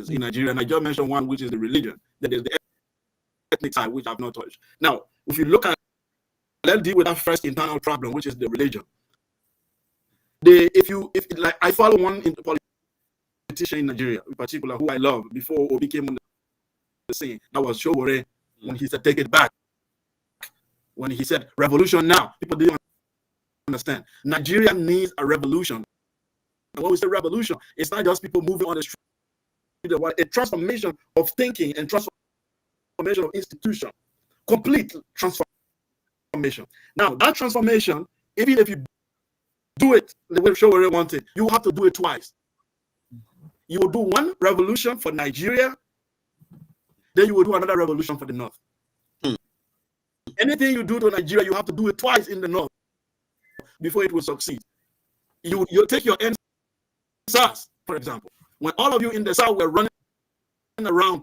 in Nigeria, and I just mentioned one, which is the religion. That is the ethnic side, which I've not touched. Now, if you look at, let's deal with that first internal problem, which is the religion. Like I follow one politician in Nigeria, in particular, who I love before Obi came on the scene. That was Showore, when he said, "Take it back." When he said, "Revolution now," people didn't understand. Nigeria needs a revolution. And when we say revolution, it's not just people moving on the street. A transformation of thinking and transformation of institution. Complete transformation. Now, that transformation, even if you do it the way Showore wanted, you have to do it twice. You will do one revolution for Nigeria, then you will do another revolution for the North. Anything you do to Nigeria, you have to do it twice in the North before it will succeed. You take your NSAS, for example. When all of you in the South were running around,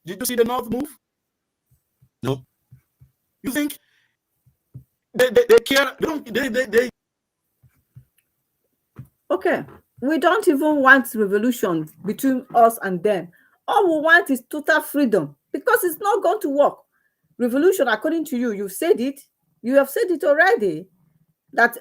did you see the North move? No. You think they care? They Okay, we don't even want revolution between us and them. All we want is total freedom, because it's not going to work. Revolution, according to you, you've said it. You have said it already. That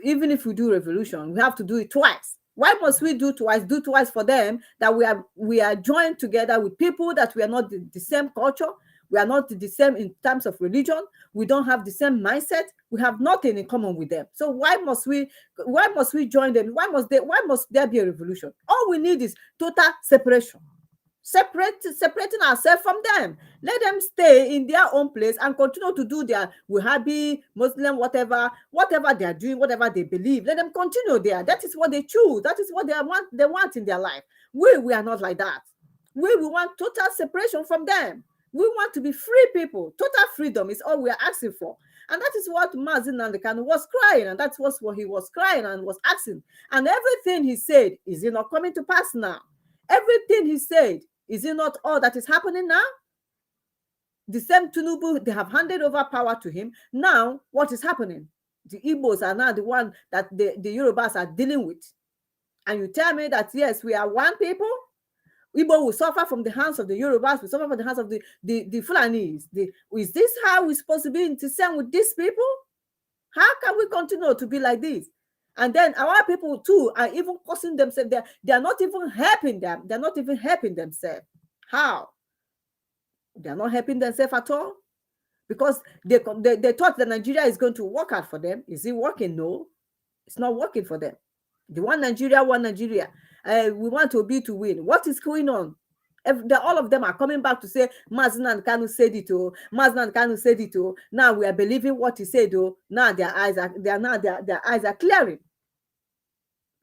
even if we do revolution, we have to do it twice. Why must we do twice? Do twice for them that we are joined together with people that we are not the same culture. We are not the same in terms of religion. We don't have the same mindset. We have nothing in common with them. So why must we join them? Why must there be a revolution? All we need is total separation. Separating ourselves from them. Let them stay in their own place and continue to do their Wahhabi, Muslim, whatever they are doing, whatever they believe. Let them continue there. That is what they choose. That is what they want in their life. We are not like that. We want total separation from them. We want to be free people. Total freedom is all we are asking for. And that is what Mazi Nnamdi Kanu was crying, and that's what he was crying and was asking. And everything he said, is it not coming to pass now? Everything he said, is it not all that is happening now? The same Tinubu, they have handed over power to him. Now, what is happening? The Igbos are now the one that the Yorubas are dealing with. And you tell me that, yes, we are one people? Igbo will suffer from the hands of the Yorubas, will suffer from the hands of the Fulanis. Is this how we're supposed to be in the same with these people? How can we continue to be like this? And then our people too are even causing themselves. They are not even helping them. They're not even helping themselves. How? They're not helping themselves at all. Because they thought that Nigeria is going to work out for them. Is it working? No, it's not working for them. The one Nigeria, one Nigeria. We want to be to win. What is going on? All of them are coming back to say Mazi Nnamdi Kanu said it. Mazi Nnamdi Kanu said it. Now we are believing what he said. Now their eyes are clearing.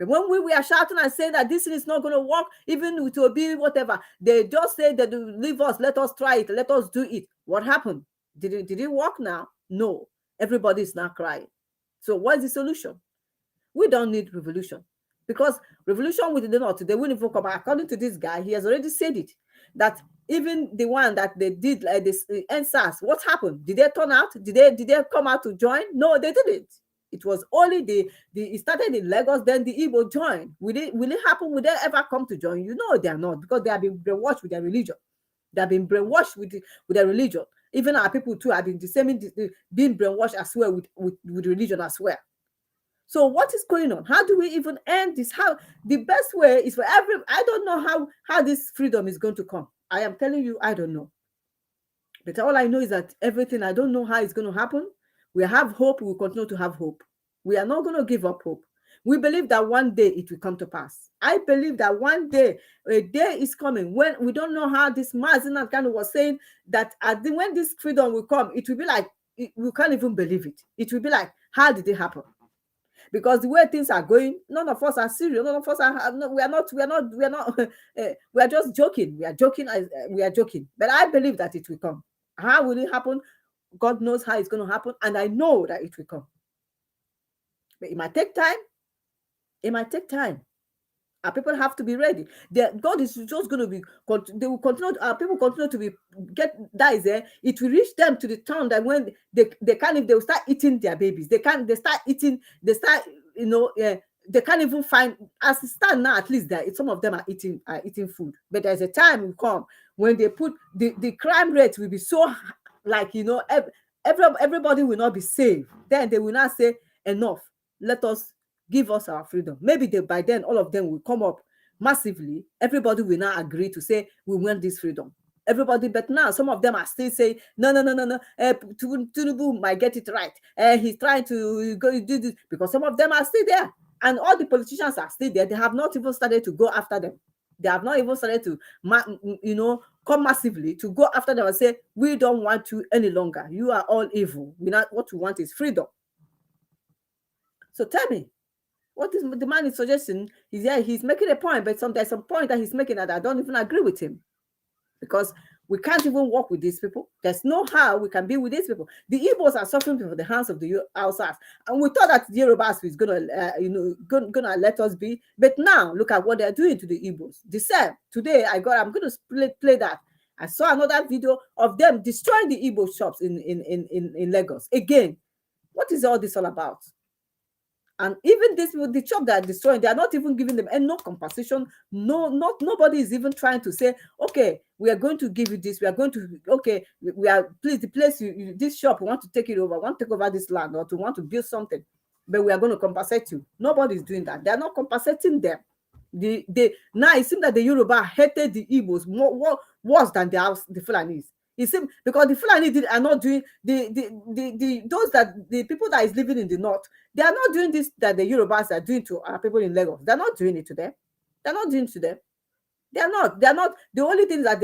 But when we are shouting and saying that this is not going to work, even with Obi, whatever, they just say that leave us, let us try it, let us do it. What happened? Did it work now? No. Everybody is now crying. So what's the solution? We don't need revolution. Because revolution with the North, they won't even come. According to this guy, he has already said it, that even the one that they did, like this NSAS, what happened? Did they turn out? Did they come out to join? No, they didn't. It was only it started in Lagos, then the Igbo joined. Will it happen? Will they ever come to join? You know they are not, because they have been brainwashed with their religion. They have been brainwashed with their religion. Even our people too have been being brainwashed as well with religion as well. So what is going on? How do we even end this? How the best way is for I don't know how this freedom is going to come. I am telling you, I don't know. But all I know is that everything, I don't know how it's going to happen. We have hope. We will continue to have hope. We are not going to give up hope. We believe that one day it will come to pass. I believe that one day, a day is coming when we don't know how this Mazina kind of was saying that when this freedom will come, it will be like, we can't even believe it. It will be like, how did it happen? Because the way things are going, none of us are serious. None of us are. We are not. We are just joking. We are joking. We are joking. But I believe that it will come. How will it happen? God knows how it's going to happen, and I know that it will come. But it might take time. It might take time. Our people have to be ready. God is just going to be. They will continue. Our people continue to be that is there. It will reach them to the town that when they can't, if they will start eating their babies. They start eating. They start, they can't even find, as it stands now, at least that some of them are eating food. But there's a time will come when they put the crime rate will be so, like, everybody will not be safe. Then they will not say enough. Let us give us our freedom. Maybe by then all of them will come up massively. Everybody will now agree to say we want this freedom. Everybody, but now some of them are still saying no. Tinubu might get it right. He's trying to go do this, because some of them are still there, and all the politicians are still there. They have not even started to go after them. They have not even started to, come massively to go after them and say we don't want you any longer. You are all evil. What we want is freedom. So tell me, what is the man is suggesting? He's making a point, but there's some point that he's making that I don't even agree with him, because we can't even work with these people. There's no how we can be with these people. The Igbos are suffering from the hands of the Hausas, and we thought that the Yorubas was gonna let us be. But now look at what they're doing to the Igbos. The same today. I'm gonna play that. I saw another video of them destroying the Igbo shops in Lagos again. What is all this all about? And even this, the shop that are destroying, they are not even giving them no compensation. Nobody is even trying to say, okay, we are going to give you this. We are going to, okay, we are, please, the place, this shop, we want to take it over, want to take over this land, or to want to build something, but we are going to compensate you. Nobody is doing that. They are not compensating them. Now it seems that the Yoruba hated the Igbos more worse than the Fulanis. It seems because the Fulani are not doing the people that is living in the north, they are not doing this that the Yorubas are doing to our people in Lagos. They're not doing it to them. They're not doing it to them. They're not. The only thing that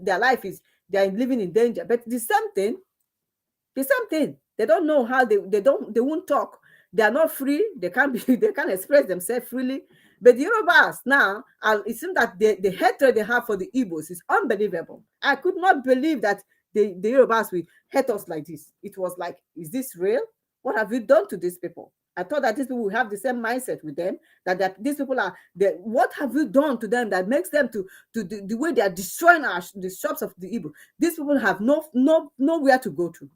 their life is they are living in danger. But the same thing. They don't know how they won't talk. They are not free. They can't express themselves freely. But the Yorubas now, it seems that the hatred they have for the Igbos is unbelievable. I could not believe that the Yorubas will hate us like this. It was like, is this real? What have you done to these people? I thought that these people will have the same mindset with them, that these people are, what have you done to them that makes them to the way they are destroying the shops of the Igbo? These people have nowhere to go to.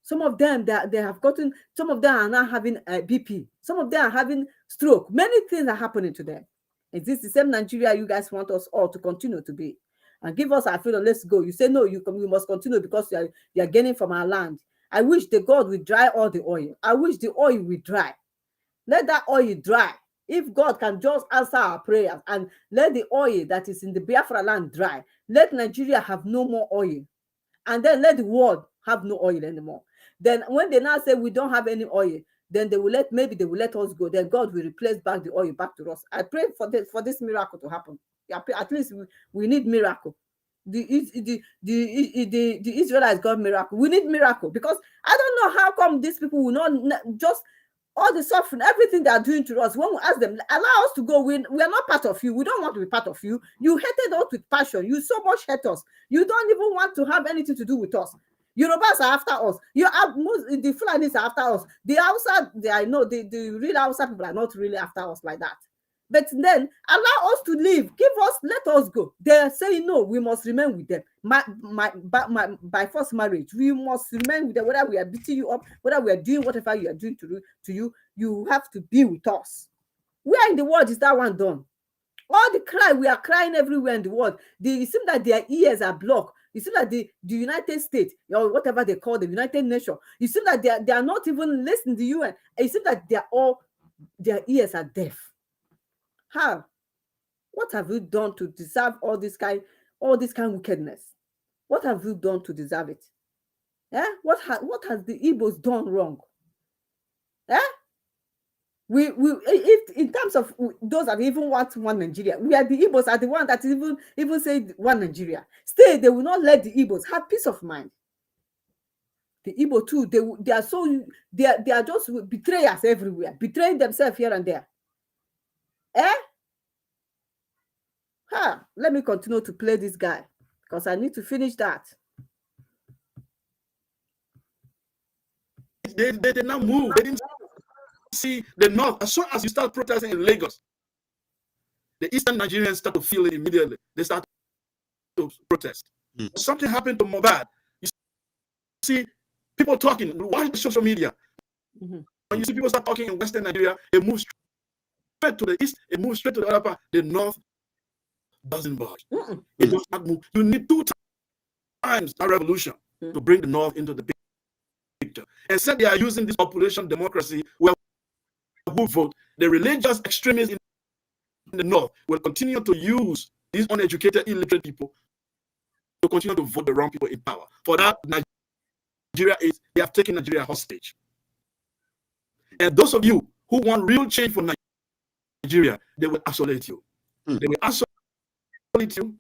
Some of them, they have gotten, some of them are now having BP. Some of them are having stroke. Many things are happening to them. Is this the same Nigeria you guys want us all to continue to be? And give us our freedom, let's go. You say, no, you must continue because you are gaining from our land. I wish the God will dry all the oil. I wish the oil will dry. Let that oil dry. If God can just answer our prayers and let the oil that is in the Biafra land dry, let Nigeria have no more oil. And then let the world have no oil anymore. Then when they now say we don't have any oil, then maybe they will let us go. Then God will replace back the oil back to us. I pray for this miracle to happen. At least we need miracle. The Israelites got miracle. We need miracle, because I don't know how come these people will not just all the suffering, everything they are doing to us. When we ask them, allow us to go, we are not part of you. We don't want to be part of you. You hated us with passion. You so much hate us. You don't even want to have anything to do with us. Yorubas are after us. The Fulanis are after us. The Hausa, I know the real Hausa people are not really after us like that. But then allow us to live. Let us go. They are saying no, we must remain with them. By forced marriage, we must remain with them. Whether we are beating you up, whether we are doing whatever you are doing to you, you have to be with us. Where in the world is that one done? All the cry, we are crying everywhere in the world. It seems that their ears are blocked. You see that the United States, or whatever they call the United Nations, you see that they are not even listening to the UN. You see that their ears are deaf. How? What have you done to deserve all this kind all this kind of wickedness? What have you done to deserve it? Eh? What has the Igbos done wrong? Eh? We if in terms of those that even want one Nigeria, we are the Igbos are the one that even say one Nigeria. Still, they will not let the Igbos have peace of mind. The Igbo too, they are so they are just betrayers everywhere, betraying themselves here and there. Eh? Let me continue to play this guy because I need to finish that. They did not move. They didn't see the North. As soon as you start protesting in Lagos, the Eastern Nigerians start to feel it immediately. They start to protest. Something happened to Mohbad. You see people talking. Watch the social media. When you see people start talking in Western Nigeria, it moves straight to the east. It moves straight to the other part. The North doesn't budge. It does not move. You need 2 times a revolution to bring the North into the picture. And said they are using this population democracy where who vote. The religious extremists in the North will continue to use these uneducated, illiterate people to continue to vote the wrong people in power. For that, Nigeria they have taken Nigeria hostage. And those of you who want real change for Nigeria, they will isolate you. They will isolate you.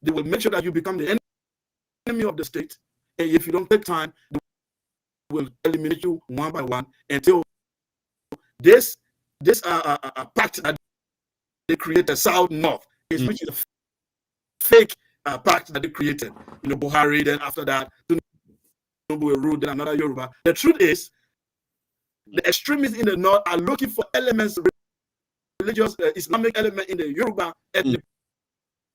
They will make sure that you become the enemy of the state. And if you don't take time, they will eliminate you one by one until this pact that they created, South North, which is a fake pact that they created. Buhari, then after that, Tinubu ruled, then another Yoruba. The truth is, the extremists in the North are looking for elements, religious, Islamic element in the Yoruba ethnic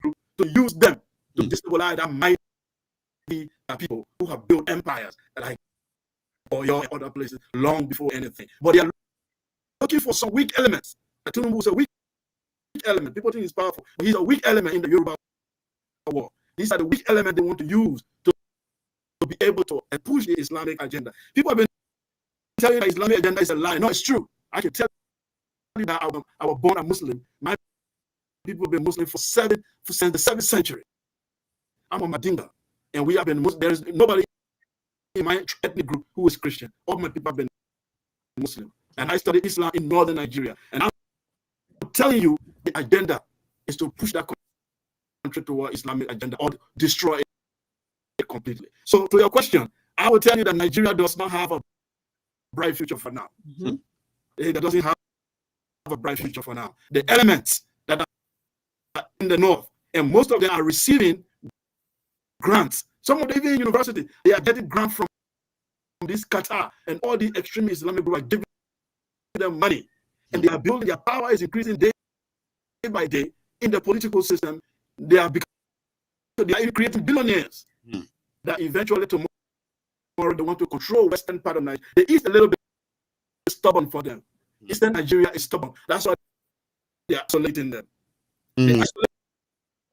group to use them to destabilize that mighty people who have built empires like Oyo and other places long before anything. But they are looking for some weak elements. Tinubu is a weak element. People think he's powerful, but he's a weak element in the Yoruba war. These are the weak elements they want to use to be able to push the Islamic agenda. People have been telling you that Islamic agenda is a lie. No, it's true. I can tell you that I was born a Muslim. My people have been Muslim since the 7th century. I'm a Madinga, and we have been Muslim. There is nobody in my ethnic group who is Christian. All my people have been Muslim. And I studied Islam in northern Nigeria. And I'm telling you, the agenda is to push that country toward Islamic agenda or destroy it completely. So to your question, I will tell you that Nigeria does not have a bright future for now. It doesn't have a bright future for now. The elements that are in the North, and most of them are receiving grants. Some of them, even in university, they are getting grants from this Qatar, and all the extreme Islamic groups are giving them money, and they are building. Their power is increasing day by day in the political system. They are creating billionaires that eventually tomorrow they want to control Western part of Nigeria. The East a little bit stubborn for them. Eastern Nigeria is stubborn. That's why they are isolating them. The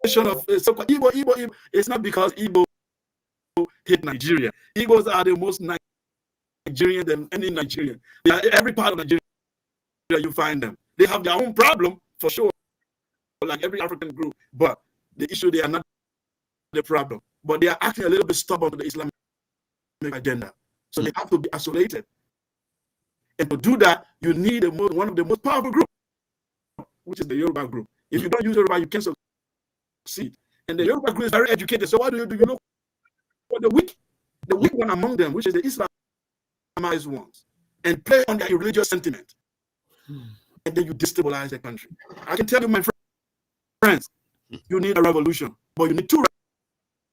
isolation of so-called Igbo. It's not because Igbo hate Nigeria. Igbos are the most Nigerian than any Nigerian. They are every part of Nigeria you find them. They have their own problem for sure, like every African group. But the issue, they are not the problem. But they are acting a little bit stubborn to the Islamic agenda. So they have to be isolated. And to do that, you need one of the most powerful groups, which is the Yoruba group. If you don't use Yoruba, you can't succeed. And the Yoruba group is very educated. So what do? You look for the weak one among them, which is the Islamized ones, and play on their religious sentiment. And then you destabilize the country. I can tell you, my friends, you need a revolution, but you need 2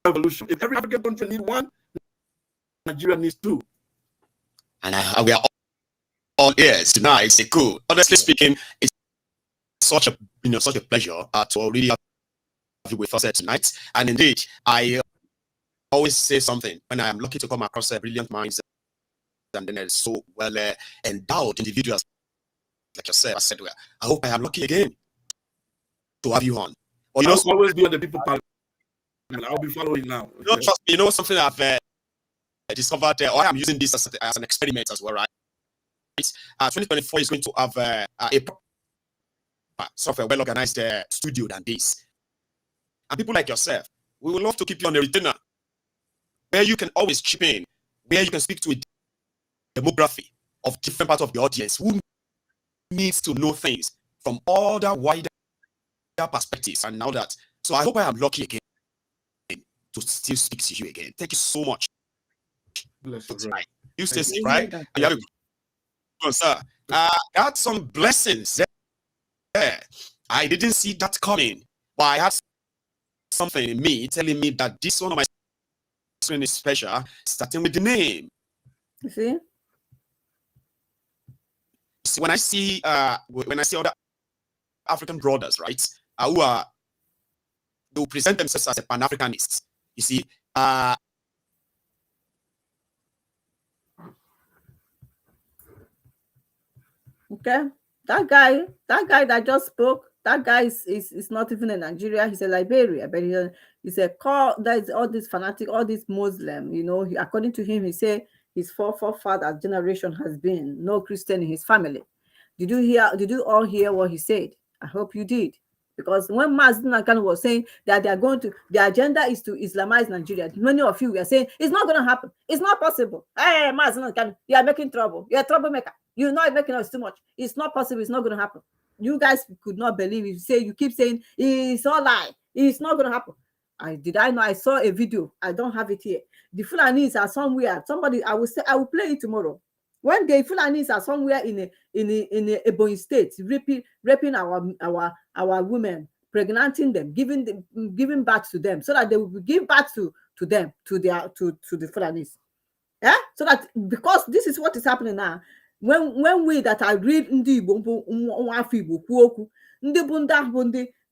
revolutions. If every African country needs 1, Nigeria needs 2. And we are all ears tonight. It's cool. Honestly speaking, it's such a pleasure to really have you with us here tonight. And indeed, I always say something when I am lucky to come across brilliant minds and then so well endowed individuals like yourself. I said, well, I hope I am lucky again to have you on. Or I'll always be on the people part. I'll be following now. Trust me, something I've discovered, or I am using this as an experiment as well, right? 2024 is going to have a sort of a well-organized studio than this. And people like yourself We would love to keep you on the retainer, where you can always chip in, where you can speak to a demography of different parts of the audience who needs to know things from all the wider perspectives. And now that, so I hope I am lucky again to still speak to you again. Thank you so much. Bless you, bro. Tonight. You stay Thank safe, you. right? And you have a good one, sir. Got some blessings there. I didn't see that coming, but I had something in me telling me that this one of my screen is special, starting with the name. You see? See, when I see other African brothers, right, who are, they will present themselves as a Pan-Africanist. You see, Okay. That guy that just spoke, that guy is not even in Nigeria. He's a Liberia, but he's a call. There's all this fanatic, all this Muslim. You know, according to him, he said his forefathers generation has been no Christian in his family. Did you all hear what he said? I hope you did. Because when Mazen Nakan was saying that they are going to, the agenda is to Islamize Nigeria, many of you were saying it's not going to happen. It's not possible. Hey, Mazen Nakan, you are making trouble. You're a troublemaker. You're not making us too much. It's not possible. It's not going to happen. You guys could not believe it. You keep saying it's all lie. It's not going to happen. I know? I saw a video. I don't have it here. The Fulanis are somewhere. Somebody, I will play it tomorrow. When the Fulanis are somewhere in a Ebonyi state, raping our women, pregnanting them, giving birth to them, so that they will give birth to them, to the Fulanis. Yeah? So that, because this is what is happening now. When we that I read ndị Igbo nwafọ Igbo kwuo okwu, ndị bụ ndị ahụ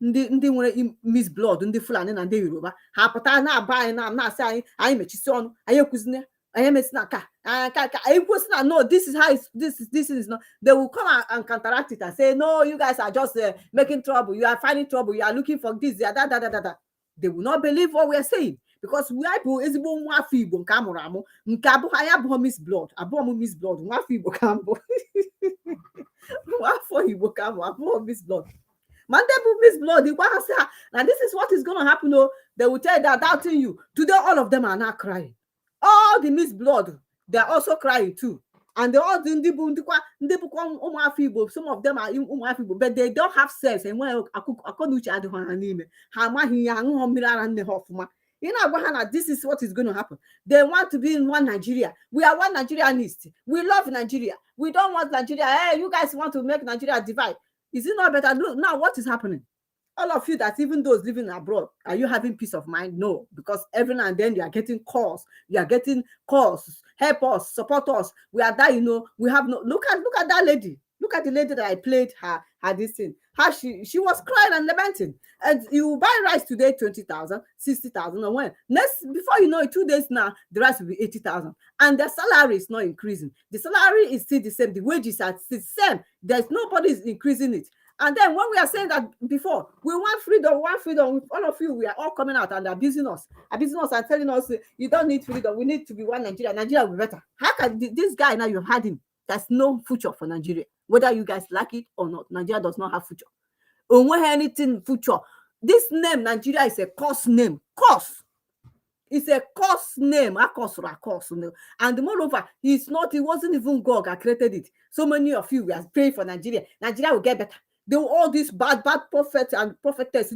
ndị nwere Miss Blood, ndị Fulani na ndị Yoruba, ha pụta na-aba anyị na-asị anyị mechisi ọnụ, anyị ekwuzina, anyị emesina ka anyị kwesịna, no, this is how this is not. They will come and counteract it and say, no, you guys are just making trouble, you are finding trouble, you are looking for this, that. They will not believe what we are saying. Because we are ezigbo nwafọ Igbo nke amụrụ amụ, nke abụghị anyị abụghị Miss Blood, abụghị Miss Blood, nwafọ Igbo ka mbụ. Nwafọ Igbo ka mbụ, abụghị Miss Blood. Man, they bụ Miss Blood. Now this is what is going to happen. Oh, they will tell you that doubting you. Today, all of them are not crying. All the Miss Blood, they are also crying too. And they all some of them are Igbo, but they don't have sense. And when this is what is going to happen. They want to be in one Nigeria. We are one Nigerianist. We love Nigeria. We don't want Nigeria. Hey, you guys want to make Nigeria divide. Is it not better? Look, now what is happening? All of you that even those living abroad, are you having peace of mind? No, because every now and then you are getting calls. You are getting calls. Help us, support us. We are there, we have no. Look at that lady. Look at the lady that I played her this thing. How she was crying and lamenting. And you buy rice today, 20,000, 60,000, and when before you know it, 2 days now, the rice will be 80,000. And the salary is not increasing. The salary is still the same. The wages are still the same. There's nobody is increasing it. And then when we are saying that before, we want freedom, all of you, we are all coming out and abusing us and telling us, you don't need freedom, we need to be one Nigeria. Nigeria will be better. How can this guy, now you've had him, there's no future for Nigeria. Whether you guys like it or not, Nigeria does not have future. Anything future. This name, Nigeria, is a curse name. Curse. It's a curse name. A curse. And moreover, it wasn't even God that created it. So many of you are praying for Nigeria. Nigeria will get better. They will all these bad prophets and prophetess,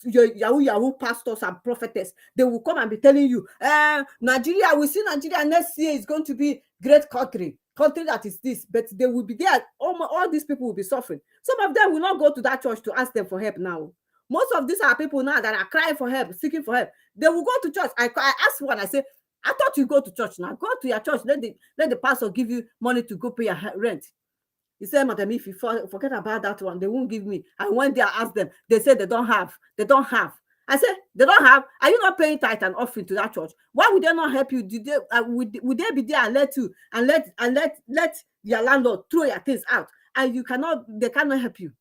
Yahoo pastors and prophetess. They will come and be telling you, Nigeria, we see Nigeria next year is going to be great country that is this, but they will be there. All these people will be suffering. Some of them will not go to that church to ask them for help now. Most of these are people now that are crying for help, seeking for help. They will go to church. I asked one, I said, I thought you go to church now. Go to your church. Let the pastor give you money to go pay your rent. He said, Madam, if you forget about that one, they won't give me. And when they asked them, they said they don't have. I said, they don't have. Are you not paying tithe and offering to that church? Why would they not help you? Would they be there and let you and let your landlord throw your things out? And they cannot help you.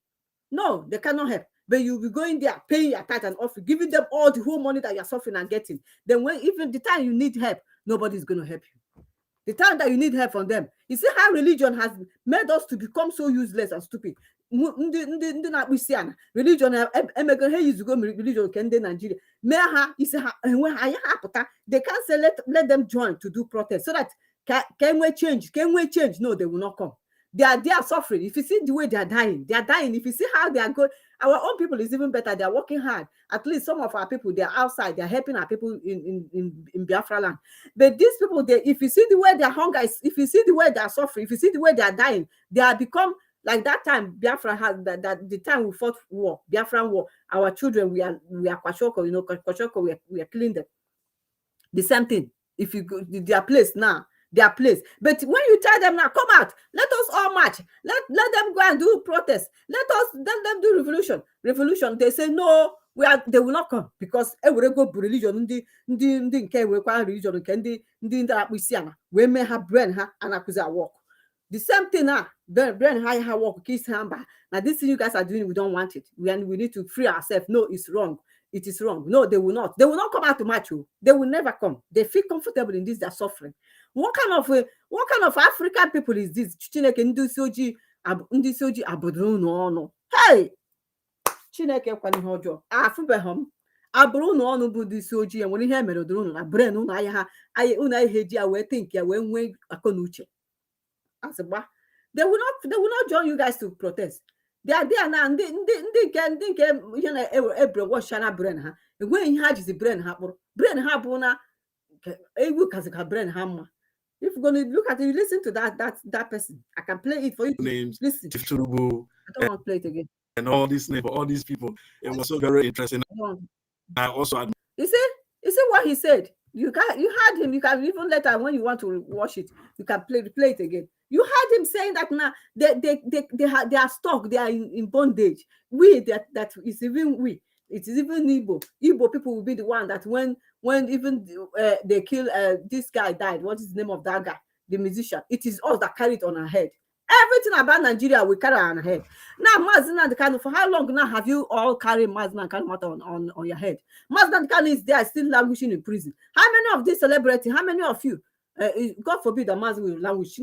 No, they cannot help. But you'll be going there, paying your tithe and offering, giving them all the whole money that you're suffering and getting. Then when even the time you need help, nobody's going to help you. The time that you need help from them. You see how religion has made us to become so useless and stupid. ndị na-akpụ isi ana religion emego ha izugo religion nke ndị Nigeria mee ha isi ha enwe ha ya apụta they can say let them join to do protest so that ka enwe change no they will not come. They are suffering. If you see the way they are dying. If you see how they are going, our own people is even better. They are working hard. At least some of our people, they are outside. They are helping our people in Biafra land. But these people, if you see the way their hunger is, if you see the way they are suffering, if you see the way they are dying, they are become like that time Biafra had that the time we fought war, Biafran war. Our children, we are Kwashoko, Kwashoko, we are killing them. The same thing. If you go their place now. Their place. But when you tell them now, come out, let us all march, let them go and do protest, let them do revolution. They say no, they will not come because every go religion ndị nke nwekwa religion nke ndị akpụ isi ana we may have brain ha and akuza work. The same thing now, brain ha work kiss hamba. Now this thing you guys are doing, we don't want it. We need to free ourselves. No, it's wrong. It is wrong. No, they will not. They will not come out to march you. They will never come. They feel comfortable in this. They're suffering. What kind of African people is this? Chineke ndị isi ojii abụrụ n'ọnụ. Hey! Chineke kwani ihe ọjọọ. Afụbeghị abụrụ n'ọnụ bụ ndị isi ojii enwere ihe mere dụrụ unu na brain unu anya ha unu ihe ji ya wee think ya wee nwee akọ na uche. Asịgba. They will not join you guys to protest. They are there now. Ndị nke ihe na ebre washana brain ha. Enweghị ihe ha jizi brain ha kpụrụ. Brain ha bụ na ewu kasịka brain ha mma. If you're going to look at it, you listen to that person. I can play it for you. Names. Listen. I don't want to play it again. And all these names for all these people. It was so very interesting. I also you see what he said. You heard him. You can even later when you want to watch it, you can play it again. You heard him saying that now they are stuck. They are in bondage. That is even we. It is even Igbo. Igbo people will be the one that when even they kill this guy died. What is the name of that guy? The musician. It is us that carry it on our head. Everything about Nigeria we carry on our head. Now, Mazina Kanu, for how long now have you all carried Mazina Kanu on your head? Mazina Kanu is there still languishing in prison. How many of these celebrities? How many of you? God forbid that Mazina will languish.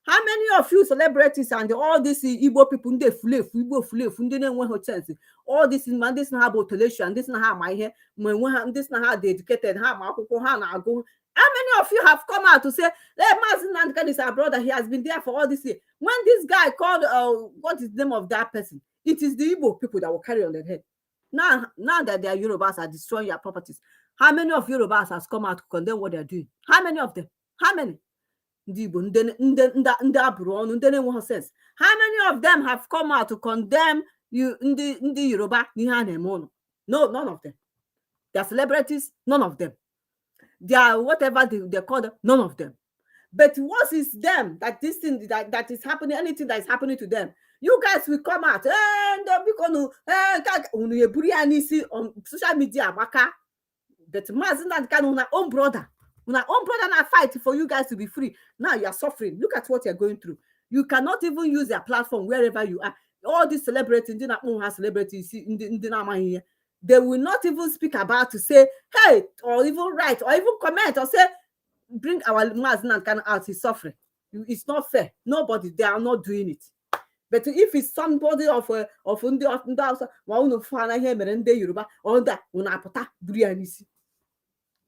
How many of you celebrities and all these Igbo people they all this man, this is not about relation, this is not how my hair, this is not how they educated, how many of you have come out to say, hey, Mazin Nankan is our brother, he has been there for all this year. When this guy called, what is the name of that person? It is the Igbo people that will carry on their head. Now that their Yorubas are destroying your properties, how many of Yorubas has come out to condemn what they are doing? How many of them? How many? How many of them have come out to condemn you in the Yoruba? No, none of them. They are celebrities, none of them. They are whatever they call them, none of them. But what is them that this thing that is happening, anything that is happening to them, you guys will come out and on social media. But Mazin can own brother. Una own brother now fight for you guys to be free. Now you are suffering. Look at what you're going through. You cannot even use their platform wherever you are. All these celebrities, they will not even speak about to say, hey, or even write, or even comment, or say, bring our Mazin Kanu out. He's suffering. It's not fair. Nobody, they are not doing it. But if it's somebody of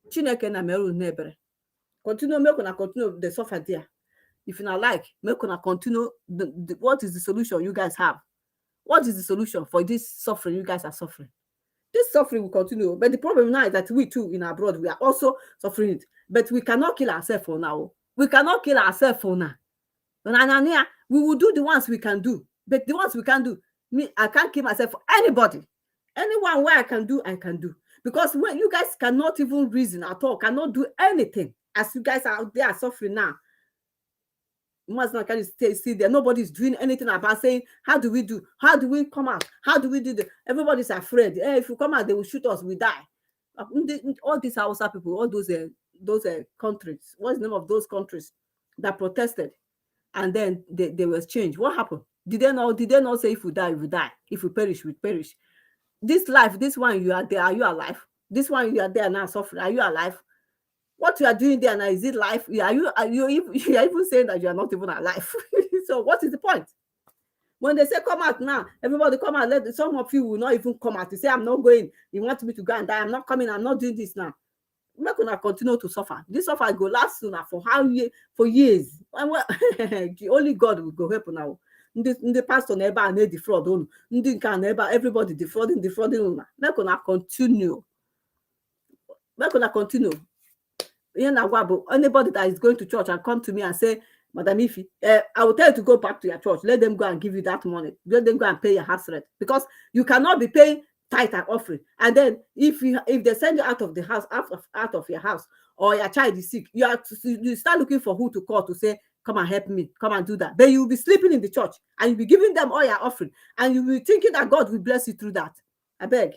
Chineke na meru nebere. Continue, make una continue the suffer there. If you not like, make una continue. What is the solution you guys have? What is the solution for this suffering you guys are suffering? This suffering will continue. But the problem now is that we too in abroad, we are also suffering it. But we cannot kill ourselves for now. We cannot kill ourselves for now. We will do the ones we can do. But the ones we can do, I can't kill myself for anybody. Anyone where I can do, I can do. Because when you guys cannot even reason at all, cannot do anything, as you guys are out there suffering now. Can see there, nobody's doing anything about saying, how do we do? How do we come out? How do we do that? Everybody's afraid. Hey, if you come out, they will shoot us, we die. All these Hausa people, all those countries, what's the name of those countries that protested? And then they was changed. What happened? Did they not say if we die, we die? If we perish, we perish. This life, this one you are there, are you alive? This one you are there now suffering, are you alive? What you are doing there now, is it life? Are you even saying that you are not even alive? So what is the point? When they say come out now, everybody come out. Some of you will not even come out. You say, I'm not going. You want me to go and die? I'm not coming. I'm not doing this now. Make una continue to suffer. This suffer go last sooner for for years. And only God will go help now. The pastor never and defraud on. Can never everybody defrauding. Make una continue. Make una continue. Anybody that is going to church and come to me and say, Madam Ifi, I will tell you to go back to your church. Let them go and give you that money. Let them go and pay your house rent, because you cannot be paying tithe and offering. And then if they send you out of the house, out of your house, or your child is sick, you start looking for who to call to say, come and help me, come and do that. Then you'll be sleeping in the church and you'll be giving them all your offering, and you'll be thinking that God will bless you through that. I beg,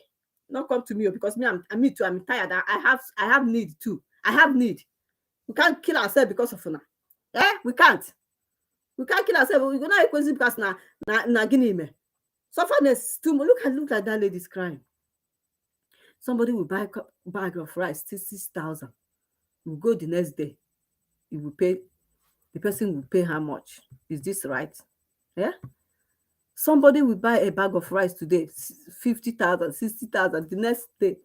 not come to me, because me too, I'm tired. I have need too. I have need. We can't kill ourselves because of now. Yeah, we can't. We can't kill ourselves. We're gonna equate because na guinea me. Sufferness too much. Look at that lady's crying. Somebody will buy a bag of rice, 6,000. We'll go the next day. It will pay. The person will pay how much? Is this right? Yeah. Somebody will buy a bag of rice today, 50,000, 60,000. The next day,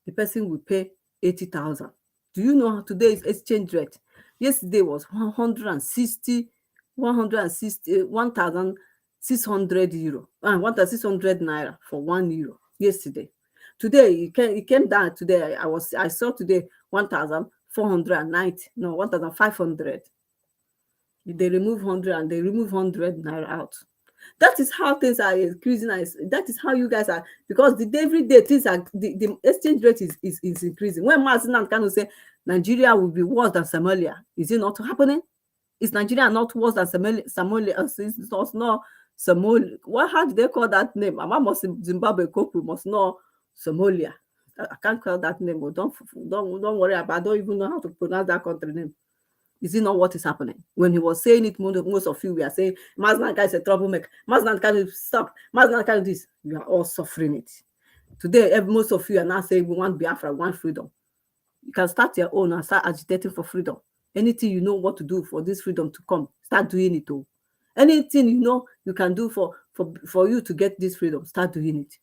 the person will pay 80,000. Do you know how today's exchange rate? Yesterday was 1,600 euro, 1,600 naira for 1 euro. Yesterday, today it came down. Today I saw today 1,490. No, 1,500. They remove 100 and they remove 100 naira out. That is how things are increasing. That is how you guys are, because every day things are, the exchange rate is increasing. When Mazinan can say Nigeria will be worse than Somalia, is it not happening? Is Nigeria not worse than Somalia? It's not Somalia. How do they call that name? Mama must Zimbabwe Kopu must know Somalia. I can't call that name. Don't worry about. I don't even know how to pronounce that country name. Is it not what is happening? When he was saying it, most of you were saying, Maznanka is a troublemaker. Maznanka will stop. Maznanka do this. We are all suffering it. Today, most of you are now saying, we want Biafra, we want freedom. You can start your own and start agitating for freedom. Anything you know what to do for this freedom to come, start doing it. All. Anything you know you can do for you to get this freedom, start doing it.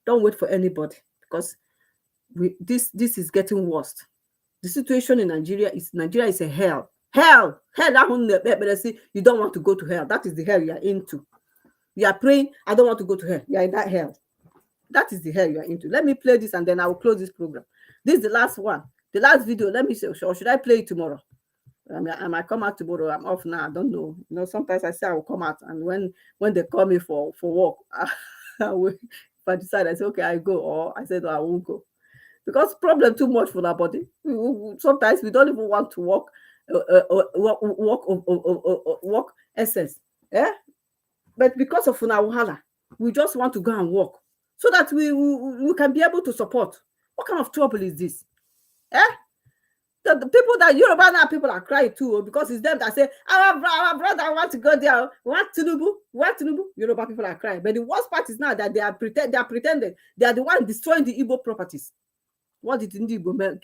Don't wait for anybody, because this is getting worse. The situation in Nigeria is a hell. Hell, you don't want to go to hell. That is the hell you are into. You are praying, I don't want to go to hell. You are in that hell. That is the hell you are into. Let me play this and then I will close this program. This is the last one. The last video, let me say, or should I play it tomorrow? I might come out tomorrow. I'm off now. I don't know. Sometimes I say I will come out, and when they call me for work, if I decide, I say, okay, I go, or I said, no, I won't go. Because problem too much for our body. Sometimes we don't even want to walk essence. Yeah? But because of Unawahala, we just want to go and walk so that we can be able to support. What kind of trouble is this? Eh? The people that Yoruba now people are crying too, because it's them that say, our brother want to go there. What Tinubu? Yoruba people are crying. But the worst part is now that they are pretending they are the one destroying the Igbo properties. What did Igbo?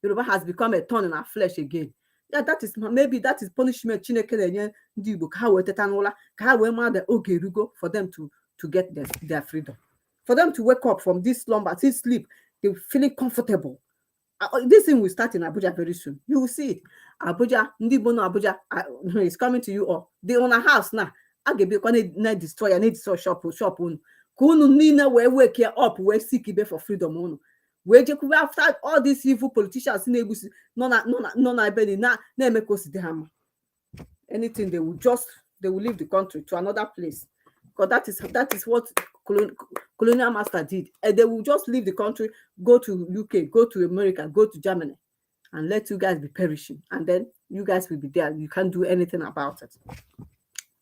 Yoruba has become a thorn in our flesh again. Yeah, maybe that is punishment for them to get their freedom. For them to wake up from this slumber, this sleep, they're feeling comfortable. This thing will start in Abuja very soon. You will see it. Abuja, Abuja is coming to you all. They own a house now. I give you need destroy shop. Kunu nina we wake up, we seek for freedom. We after all these evil politicians in Egusi, anything they will leave the country to another place. Because that is what colonial master did. And they will just leave the country, go to UK, go to America, go to Germany, and let you guys be perishing. And then you guys will be there. You can't do anything about it.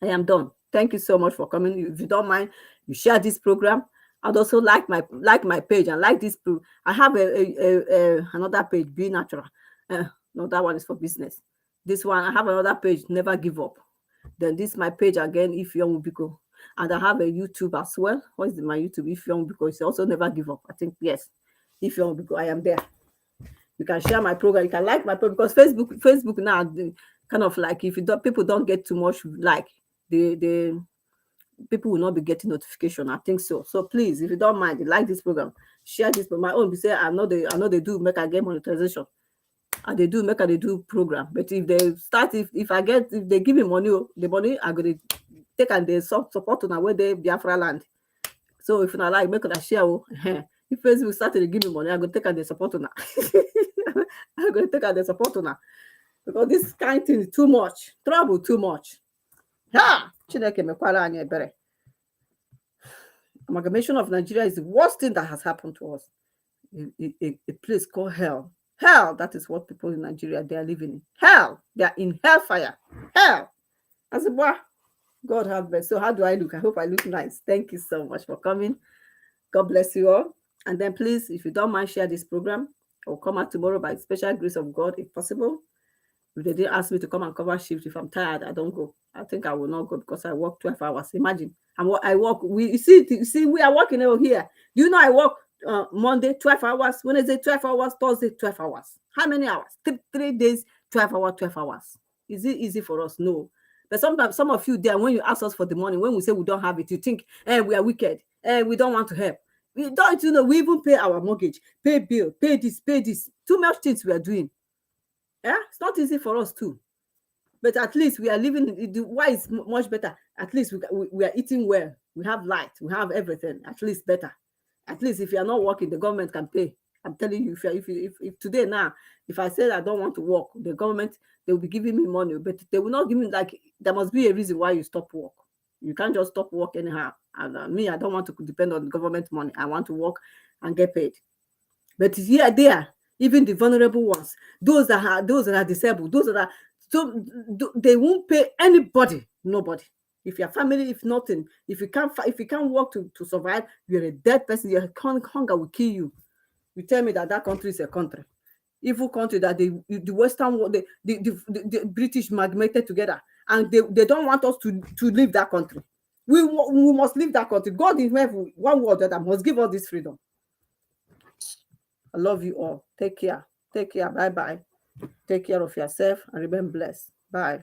I am done. Thank you so much for coming. If you don't mind, you share this program. I'd also like my page and like this. I have another page, Be Natural. No, that one is for business. This one, I have another page, Never Give Up. Then this is my page again, If Young Biko. And I have a YouTube as well. What is my YouTube? If Young Biko. It's also Never Give Up. I think, yes. If Young Biko, I am there. You can share my program. You can like my program, because Facebook now, kind of like, if you don't, people don't get too much like, the people will not be getting notification. I think so. So please, if you don't mind, you like this program, share this. But my own, be say, I know they do make I get monetization, and they do make I they do program. But if they start, if they give me money, the money I gonna take, and they support on where they Biafra land. So if you not like, make a share. If Facebook started to give me money, I go take and they support on. I'm gonna take and they support on, because this kind of thing is too much trouble, too much. Yeah, Chineke mekwara anyị ebere. Amalgamation of Nigeria is the worst thing that has happened to us. A place called hell. Hell, that is what people in Nigeria, they are living in. Hell, they are in hellfire. Hell. I said, wow, God have mercy. So how do I look? I hope I look nice. Thank you so much for coming. God bless you all. And then please, if you don't mind, share this program. I will come out tomorrow by special grace of God, if possible. If they didn't ask me to come and cover shift, if I'm tired, I don't go. I think I will not go, because I work 12 hours. Imagine, I work. You see, we are working over here. Do you know I work Monday 12 hours, Wednesday 12 hours, Thursday 12 hours? How many hours? 3 days, 12 hours, 12 hours. Is it easy for us? No. But sometimes some of you there, when you ask us for the money, when we say we don't have it, you think, we are wicked, we don't want to help. We don't, we even pay our mortgage, pay bill, pay this, pay this. Too much things we are doing. Yeah, it's not easy for us too. But at least we are living. Why is much better? At least we are eating well. We have light. We have everything. At least better. At least if you are not working, the government can pay. I'm telling you, if today now, if I say I don't want to work, the government, they will be giving me money, but they will not give me, like, there must be a reason why you stop work. You can't just stop work anyhow. And me, I don't want to depend on government money. I want to work and get paid. But here, there, even the vulnerable ones, those that are disabled, those that are, so they won't pay anybody, nobody. If your family, if nothing, if you can't work to survive, you're a dead person. Your hunger will kill you. You tell me that country is a country, evil country, that the Western world, the British amalgamated together, and they don't want us to leave that country. We must leave that country. God in heaven, one word that must give us this freedom. I love you all. Take care. Take care. Bye-bye. Take care of yourself and remain blessed. Bye.